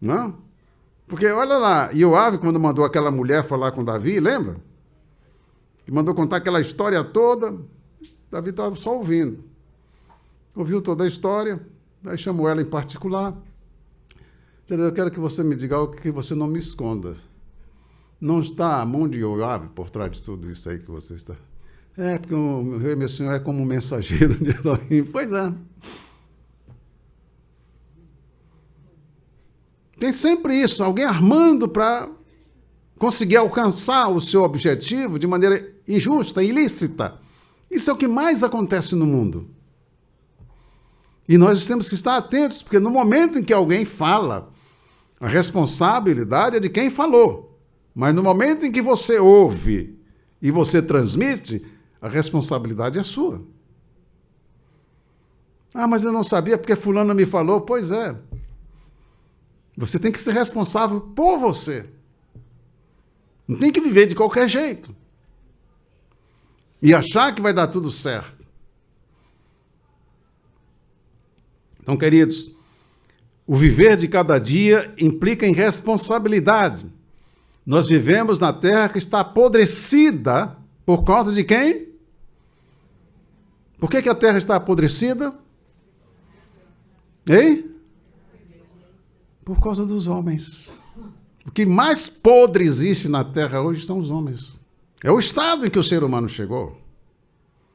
A: Não? Porque olha lá, Ioave, quando mandou aquela mulher falar com Davi, lembra? Que mandou contar aquela história toda, Davi estava só ouvindo. Ouviu toda a história, aí chamou ela em particular. Eu quero que você me diga algo que você não me esconda. Não está a mão de Ioave por trás de tudo isso aí que você está... Porque o rei, meu senhor, é como um mensageiro de Elohim. Pois é. Tem sempre isso, alguém armando para conseguir alcançar o seu objetivo de maneira injusta, ilícita. Isso é o que mais acontece no mundo. E nós temos que estar atentos, porque no momento em que alguém fala, a responsabilidade é de quem falou. Mas no momento em que você ouve e você transmite, a responsabilidade é sua. Mas eu não sabia porque fulano me falou. Pois é. Você tem que ser responsável por você. Não tem que viver de qualquer jeito. E achar que vai dar tudo certo. Então, queridos, o viver de cada dia implica em responsabilidade. Nós vivemos na terra que está apodrecida por causa de quem? Por que a terra está apodrecida? Hein? Por causa dos homens. O que mais podre existe na terra hoje são os homens. É o estado em que o ser humano chegou.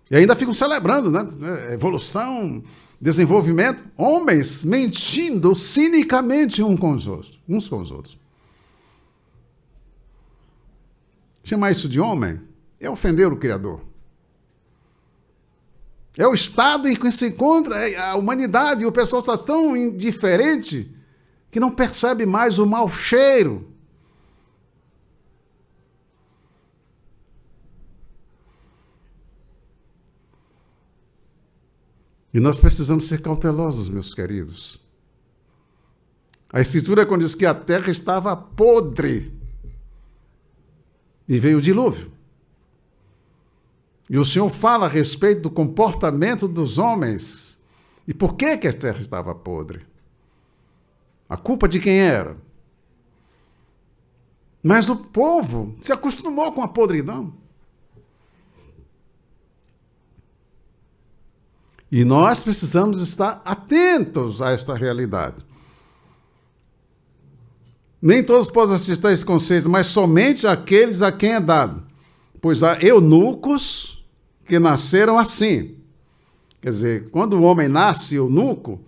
A: E ainda ficam celebrando, né? Evolução, desenvolvimento. Homens mentindo cinicamente uns com os outros. Chamar isso de homem é ofender o Criador. É o estado em que se encontra a humanidade, e o pessoal está tão indiferente que não percebe mais o mau cheiro. E nós precisamos ser cautelosos, meus queridos. A Escritura, quando diz que a terra estava podre, e veio o dilúvio. E o Senhor fala a respeito do comportamento dos homens. E por que a terra estava podre? A culpa de quem era? Mas o povo se acostumou com a podridão. E nós precisamos estar atentos a esta realidade. Nem todos podem assistir a esse conceito, mas somente aqueles a quem é dado. Pois há eunucos que nasceram assim. Quer dizer, quando o homem nasce eunuco,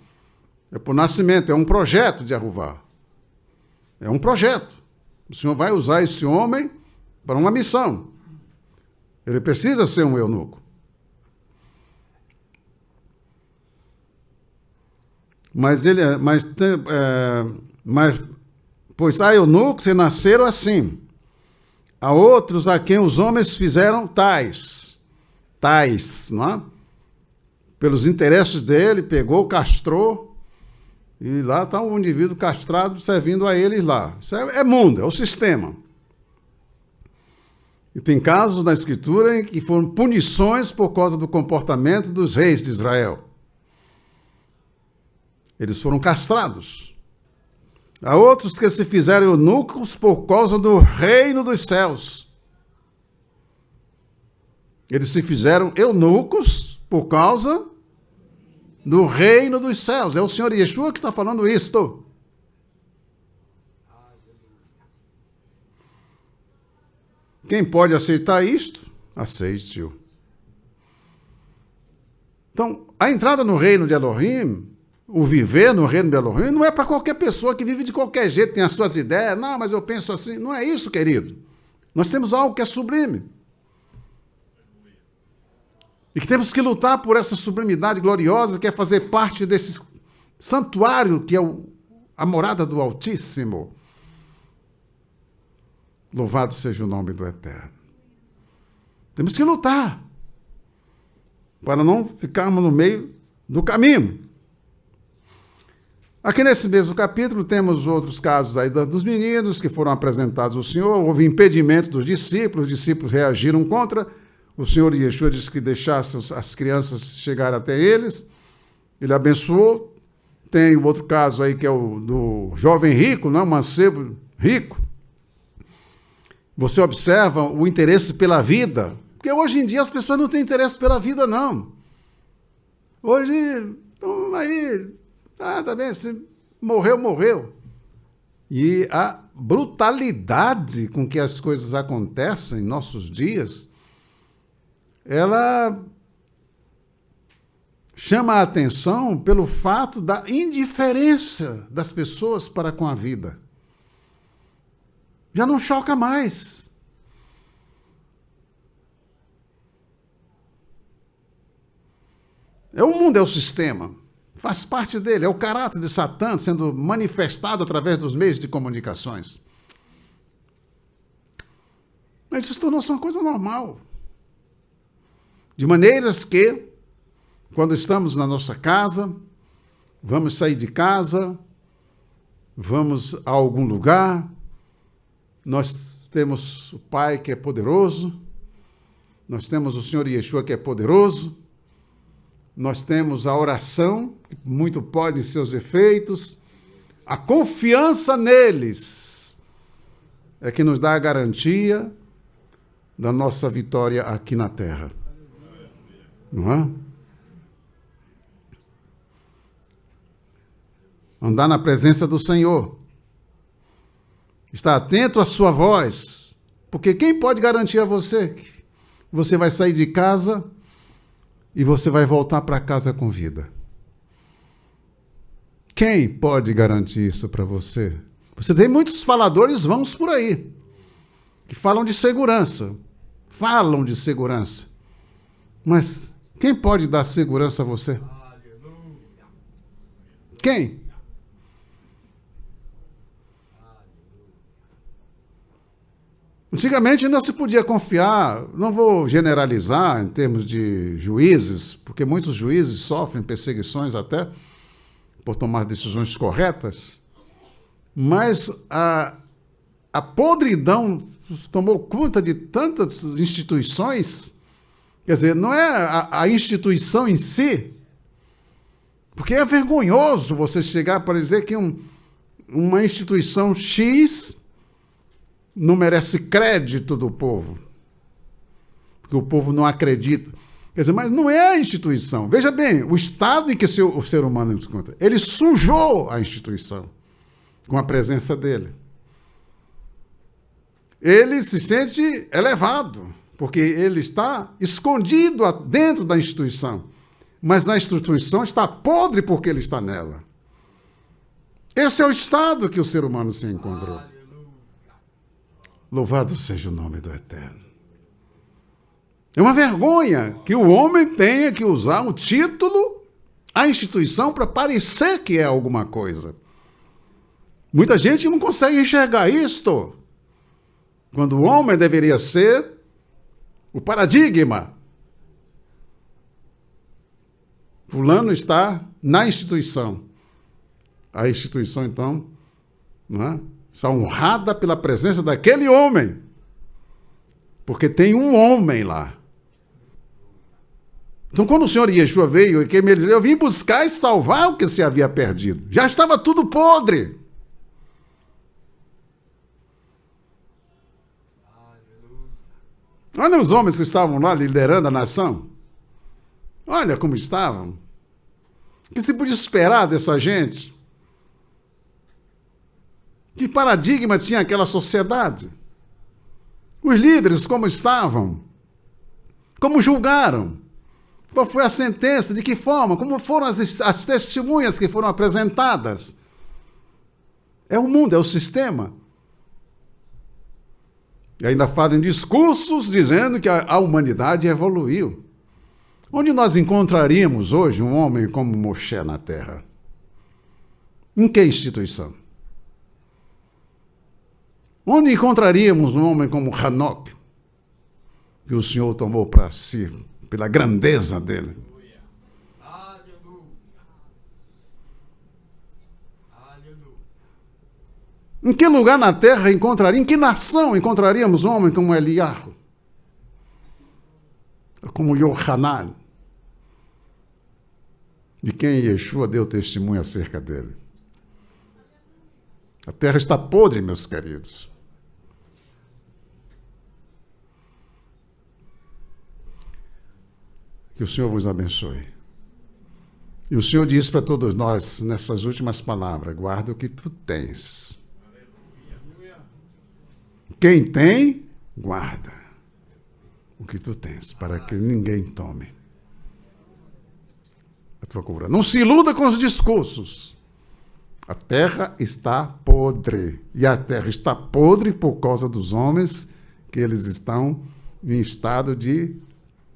A: é por nascimento, é um projeto de Arruvá. É um projeto. O Senhor vai usar esse homem para uma missão. Ele precisa ser um eunuco. Pois há eunucos que nasceram assim. Há outros a quem os homens fizeram tais, não é? Pelos interesses dele, pegou, castrou, e lá está um indivíduo castrado servindo a eles lá. Isso é mundo, é o sistema. E tem casos na Escritura em que foram punições por causa do comportamento dos reis de Israel. Eles foram castrados. Há outros que se fizeram eunucos por causa do reino dos céus. Eles se fizeram eunucos por causa do reino dos céus. É o Senhor Yeshua que está falando isto. Quem pode aceitar isto? Aceite-o. Então, a entrada no reino de Elohim, o viver no reino de Elohim, não é para qualquer pessoa que vive de qualquer jeito, tem as suas ideias. Não, mas eu penso assim. Não é isso, querido. Nós temos algo que é sublime. E que temos que lutar por essa sublimidade gloriosa, que é fazer parte desse santuário que é a morada do Altíssimo. Louvado seja o nome do Eterno. Temos que lutar para não ficarmos no meio do caminho. Aqui nesse mesmo capítulo temos outros casos aí dos meninos que foram apresentados ao Senhor. Houve impedimento dos discípulos, os discípulos reagiram contra. O Senhor Yeshua disse que deixasse as crianças chegarem até eles. Ele abençoou, Tem o outro caso aí que é o do jovem rico, não, mancebo rico. Você observa o interesse pela vida, porque hoje em dia as pessoas não têm interesse pela vida, não. Hoje, então, aí, tá bem, se morreu, morreu. E a brutalidade com que as coisas acontecem em nossos dias, ela chama a atenção pelo fato da indiferença das pessoas para com a vida. Já não choca mais. O mundo é o sistema, faz parte dele, é o caráter de Satã sendo manifestado através dos meios de comunicações. Mas isso tornou-se uma coisa normal. De maneiras que, quando estamos na nossa casa, vamos sair de casa, vamos a algum lugar, nós temos o Pai que é poderoso, nós temos o Senhor Yeshua que é poderoso, nós temos a oração, que muito pode seus efeitos, a confiança neles é que nos dá a garantia da nossa vitória aqui na terra. Não é? Andar na presença do Senhor. Estar atento à sua voz. Porque quem pode garantir a você que você vai sair de casa e você vai voltar para casa com vida? Quem pode garantir isso para você? Você tem muitos faladores vãos por aí, que falam de segurança. Mas quem pode dar segurança a você? Quem? Antigamente ainda se podia confiar, não vou generalizar em termos de juízes, porque muitos juízes sofrem perseguições até por tomar decisões corretas, mas a podridão tomou conta de tantas instituições, quer dizer, não é a instituição em si, porque é vergonhoso você chegar para dizer que uma instituição X não merece crédito do povo, porque o povo não acredita. Quer dizer, mas não é a instituição. Veja bem, o estado em que o ser humano se encontra, ele sujou a instituição com a presença dele. Ele se sente elevado, porque ele está escondido dentro da instituição, mas na instituição está podre porque ele está nela. Esse é o estado que o ser humano se encontrou. Louvado seja o nome do Eterno. É uma vergonha que o homem tenha que usar um título, a instituição, para parecer que é alguma coisa. Muita gente não consegue enxergar isto, quando o homem deveria ser o paradigma. Fulano está na instituição. A instituição, então, não é? Está honrada pela presença daquele homem, porque tem um homem lá. Então, quando o Senhor Yeshua veio, ele disse, eu vim buscar e salvar o que se havia perdido. Já estava tudo podre. Olha os homens que estavam lá liderando a nação. Olha como estavam. O que se podia esperar dessa gente? Que paradigma tinha aquela sociedade? Os líderes como estavam? Como julgaram? Qual foi a sentença? De que forma? Como foram as testemunhas que foram apresentadas? É o mundo, é o sistema. E ainda fazem discursos dizendo que a humanidade evoluiu. Onde nós encontraríamos hoje um homem como Moshe na Terra? Em que instituição? Onde encontraríamos um homem como Hanoque, que o Senhor tomou para si, pela grandeza dele? Em que lugar na terra encontraríamos, em que nação encontraríamos um homem como Eliarro? Como Yohanan? de quem Yeshua deu testemunho acerca dele. A terra está podre, meus queridos. Que o Senhor vos abençoe. E o Senhor diz para todos nós, nessas últimas palavras, guarda o que tu tens. Quem tem, guarda o que tu tens, para que ninguém tome a tua cura. Não se iluda com os discursos. A terra está podre. E a terra está podre por causa dos homens, que eles estão em estado de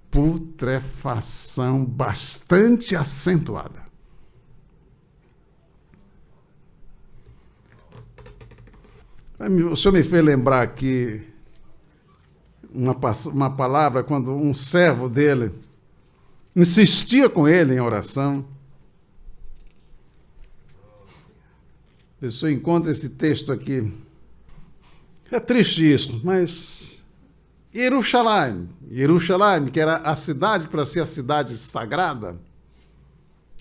A: putrefação bastante acentuada. O Senhor me fez lembrar aqui uma palavra quando um servo dele insistia com ele em oração. A pessoa encontra esse texto aqui. É triste isso, mas Jerusalém, que era a cidade para ser a cidade sagrada,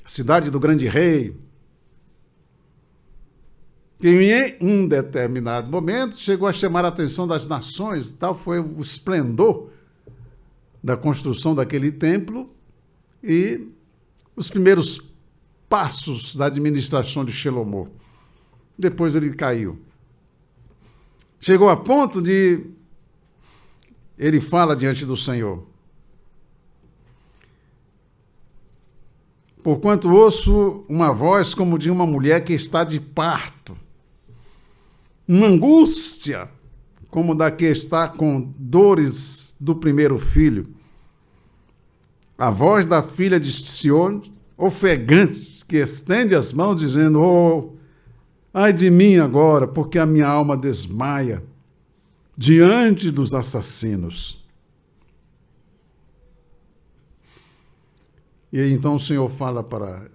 A: a cidade do grande rei, que em um determinado momento chegou a chamar a atenção das nações, tal foi o esplendor da construção daquele templo e os primeiros passos da administração de Salomão. Depois ele caiu. Chegou a ponto de ele fala diante do Senhor: porquanto ouço uma voz como de uma mulher que está de parto, uma angústia como da que está com dores do primeiro filho. A voz da filha de Sião, ofegante, que estende as mãos dizendo: oh, ai de mim agora, porque a minha alma desmaia diante dos assassinos. E então o Senhor fala para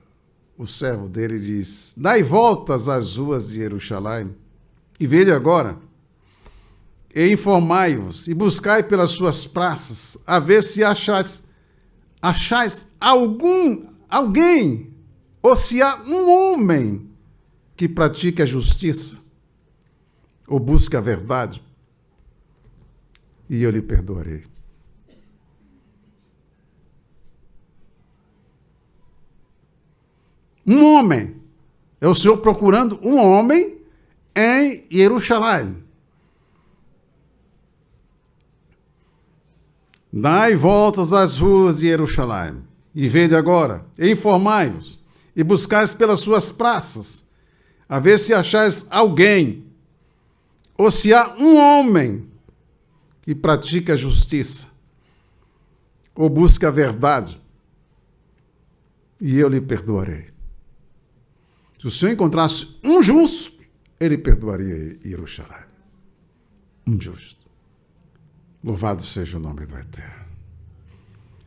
A: o servo dele e diz: dai voltas às ruas de Jerusalém, e vede agora, e informai-vos, e buscai pelas suas praças, a ver se achais alguém, ou se há um homem que pratique a justiça, ou busque a verdade, e eu lhe perdoarei. Um homem. É o Senhor procurando um homem em Jerusalém. Dai voltas às ruas de Jerusalém, e vede agora, e informai-vos, e buscais pelas suas praças, a ver se achais alguém, ou se há um homem que pratique a justiça, ou busque a verdade, e eu lhe perdoarei. Se o Senhor encontrasse um justo, ele perdoaria Jerusalém. Um justo. Louvado seja o nome do Eterno.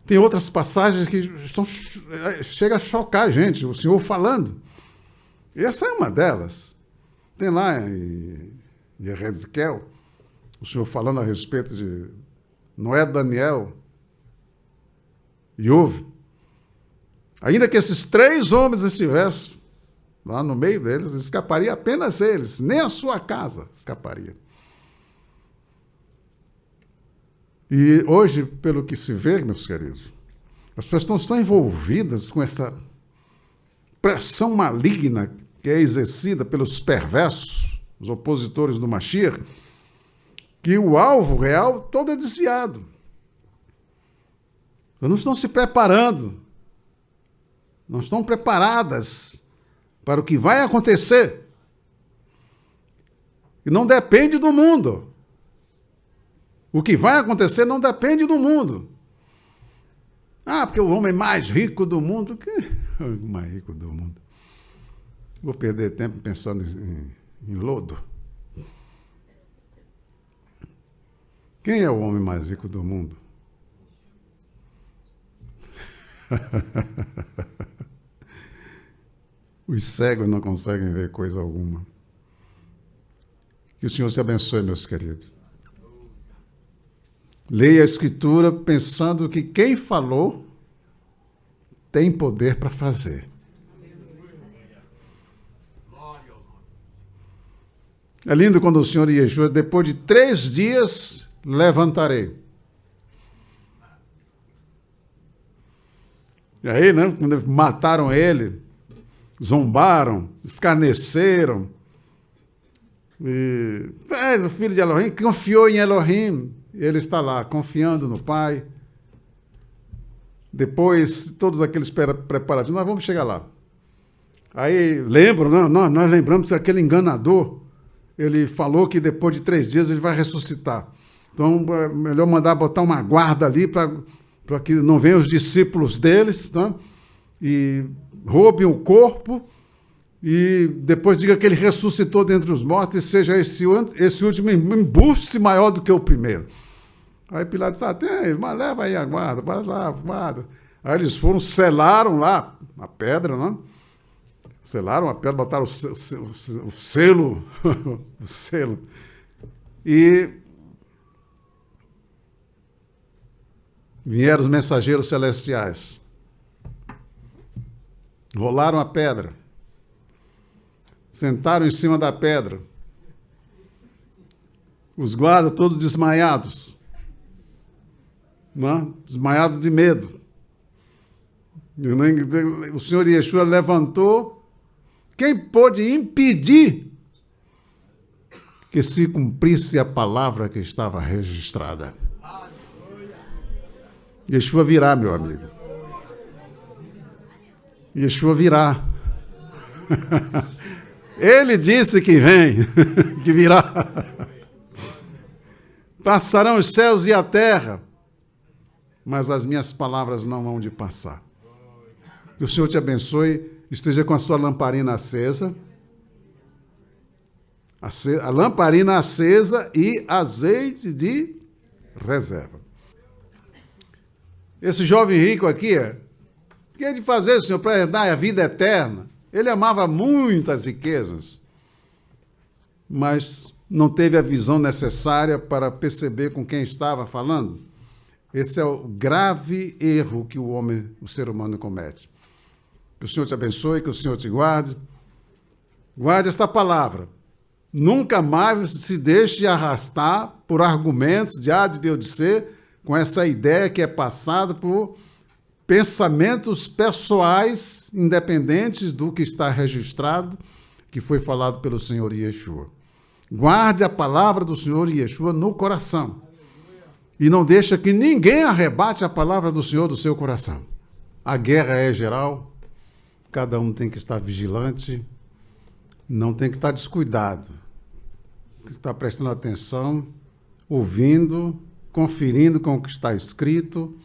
A: Tem outras passagens que chega a chocar a gente, o Senhor falando. E essa é uma delas. Tem lá em Ezequiel, o Senhor falando a respeito de Noé, Daniel e Iov. Ainda que esses 3 homens estivessem lá no meio deles, escaparia apenas eles, nem a sua casa escaparia. E hoje, pelo que se vê, meus queridos, as pessoas estão envolvidas com essa pressão maligna que é exercida pelos perversos, os opositores do Mashiach, que o alvo real todo é desviado. Elas não estão se preparando, não estão preparadas para o que vai acontecer. E não depende do mundo. O que vai acontecer não depende do mundo. Ah, porque o homem mais rico do mundo... Que o mais rico do mundo? Vou perder tempo pensando em lodo. Quem é o homem mais rico do mundo? Os cegos não conseguem ver coisa alguma. Que o Senhor se abençoe, meus queridos. Leia a Escritura pensando que quem falou tem poder para fazer. É lindo quando o Senhor Yeshua, depois de 3 dias, levantarei. E aí, né, quando mataram ele, zombaram, escarneceram. E, o filho de Elohim confiou em Elohim. Ele está lá, confiando no Pai. Depois, todos aqueles preparativos, nós vamos chegar lá. Aí, lembram, nós lembramos que aquele enganador, ele falou que depois de 3 dias ele vai ressuscitar. Então, é melhor mandar botar uma guarda ali para que não venham os discípulos deles, tá? E roubem o corpo e depois diga que ele ressuscitou dentre os mortos e seja esse último embuste maior do que o primeiro. Aí Pilatos disse, mas leva aí a guarda, vai lá, a guarda. Aí eles foram, selaram lá a pedra, né? Selaram a pedra, botaram o selo, o selo. E vieram os mensageiros celestiais. Rolaram a pedra. Sentaram em cima da pedra. Os guardas todos desmaiados. Né? Desmaiados de medo. O Senhor Yeshua levantou. Quem pôde impedir que se cumprisse a palavra que estava registrada? Yeshua virá, meu amigo. Yeshua virá. Ele disse que vem, que virá. Passarão os céus e a terra, mas as minhas palavras não hão de passar. Que o Senhor te abençoe, esteja com a sua lamparina acesa. A lamparina acesa e azeite de reserva. Esse jovem rico aqui, o que é de fazer, Senhor, para herdar a vida eterna? Ele amava muitas riquezas, mas não teve a visão necessária para perceber com quem estava falando. Esse é o grave erro que o ser humano comete. Que o Senhor te abençoe, que o Senhor te guarde. Guarde esta palavra. Nunca mais se deixe arrastar por argumentos de A, de B ou de C, com essa ideia que é passada por pensamentos pessoais, independentes do que está registrado, que foi falado pelo Senhor Yeshua. Guarde a palavra do Senhor Yeshua no coração. E não deixa que ninguém arrebate a palavra do Senhor do seu coração. A guerra é geral, cada um tem que estar vigilante, não tem que estar descuidado. Tem que estar prestando atenção, ouvindo, conferindo com o que está escrito,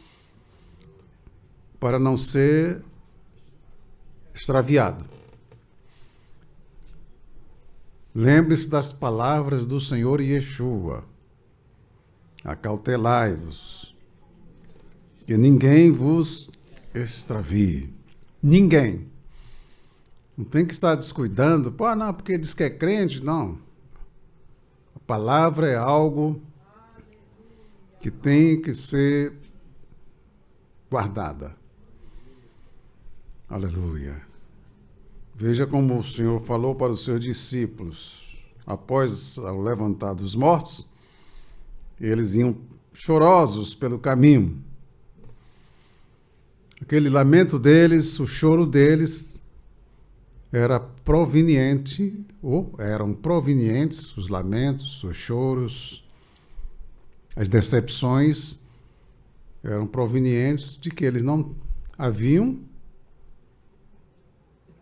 A: para não ser extraviado. Lembre-se das palavras do Senhor Yeshua. Acautelai-vos, que ninguém vos extravie. Ninguém. Não tem que estar descuidando. Não, porque diz que é crente. Não. A palavra é algo que tem que ser guardada. Aleluia. Veja como o Senhor falou para os seus discípulos. Após o levantar dos mortos, eles iam chorosos pelo caminho. Aquele lamento deles, o choro deles, era proveniente, ou eram provenientes, os lamentos, os choros, as decepções, eram provenientes de que eles não haviam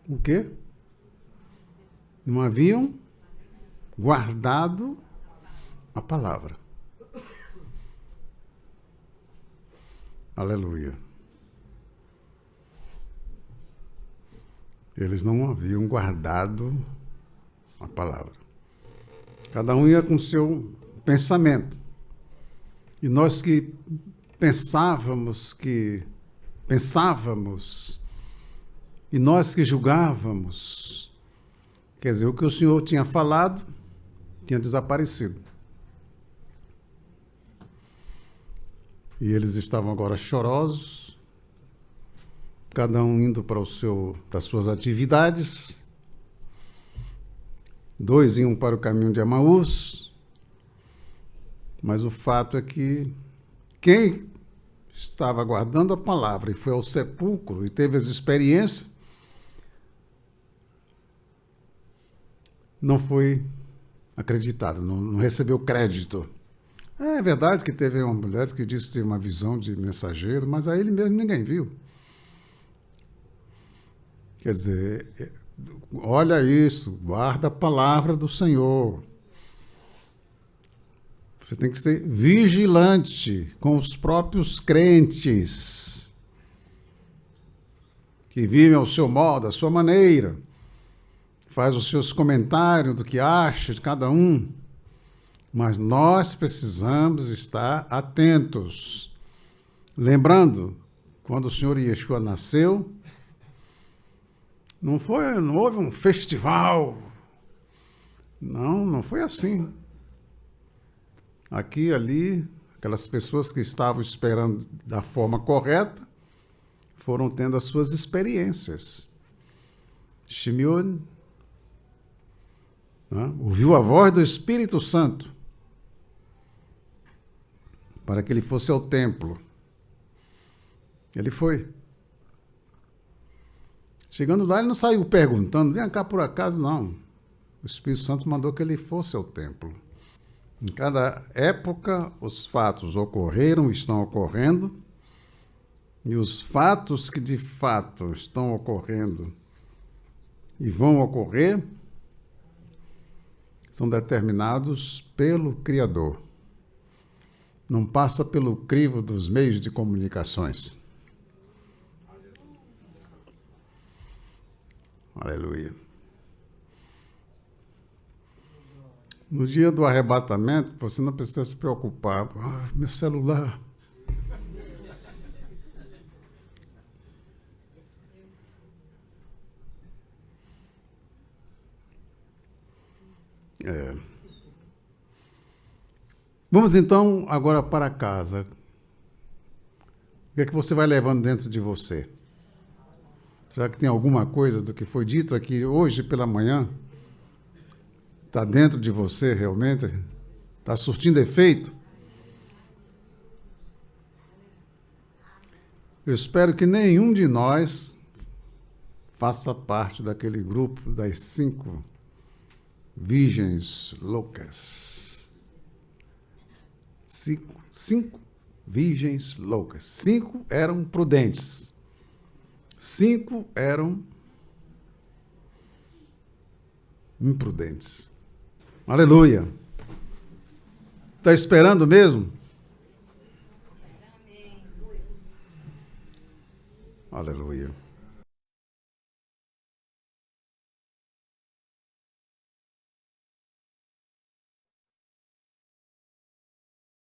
A: o quê? Não haviam guardado a palavra. Aleluia. Eles não haviam guardado a palavra. Cada um ia com seu pensamento. E nós que pensávamos, e nós que julgávamos, quer dizer, o que o Senhor tinha falado tinha desaparecido. E eles estavam agora chorosos, cada um indo para as suas atividades. 2 iam para o caminho de Emaús, mas o fato é que quem estava aguardando a palavra e foi ao sepulcro e teve as experiências, não foi acreditado, não recebeu crédito. É verdade que teve uma mulher que disse ter uma visão de mensageiro, mas a ele mesmo ninguém viu. Quer dizer, olha isso, guarda a palavra do Senhor. Você tem que ser vigilante com os próprios crentes, que vivem ao seu modo, à sua maneira, faz os seus comentários do que acha de cada um. Mas nós precisamos estar atentos. Lembrando, quando o Senhor Yeshua nasceu, não houve um festival. Não foi assim. Aqui e ali, aquelas pessoas que estavam esperando da forma correta, foram tendo as suas experiências. Shimeon, ouviu a voz do Espírito Santo para que ele fosse ao templo. Ele foi. Chegando lá, ele não saiu perguntando, vem cá por acaso, não. O Espírito Santo mandou que ele fosse ao templo. Em cada época, os fatos ocorreram, estão ocorrendo, e os fatos que de fato estão ocorrendo e vão ocorrer são determinados pelo Criador. Não passa pelo crivo dos meios de comunicações. Aleluia. No dia do arrebatamento, você não precisa se preocupar. Meu celular. Vamos então agora para casa. O que é que você vai levando dentro de você? Será que tem alguma coisa do que foi dito aqui hoje pela manhã? Está dentro de você realmente? Está surtindo efeito? Eu espero que nenhum de nós faça parte daquele grupo das 5 virgens loucas. 5 virgens loucas. 5 eram prudentes. 5 eram imprudentes. Aleluia. Está esperando mesmo? Aleluia.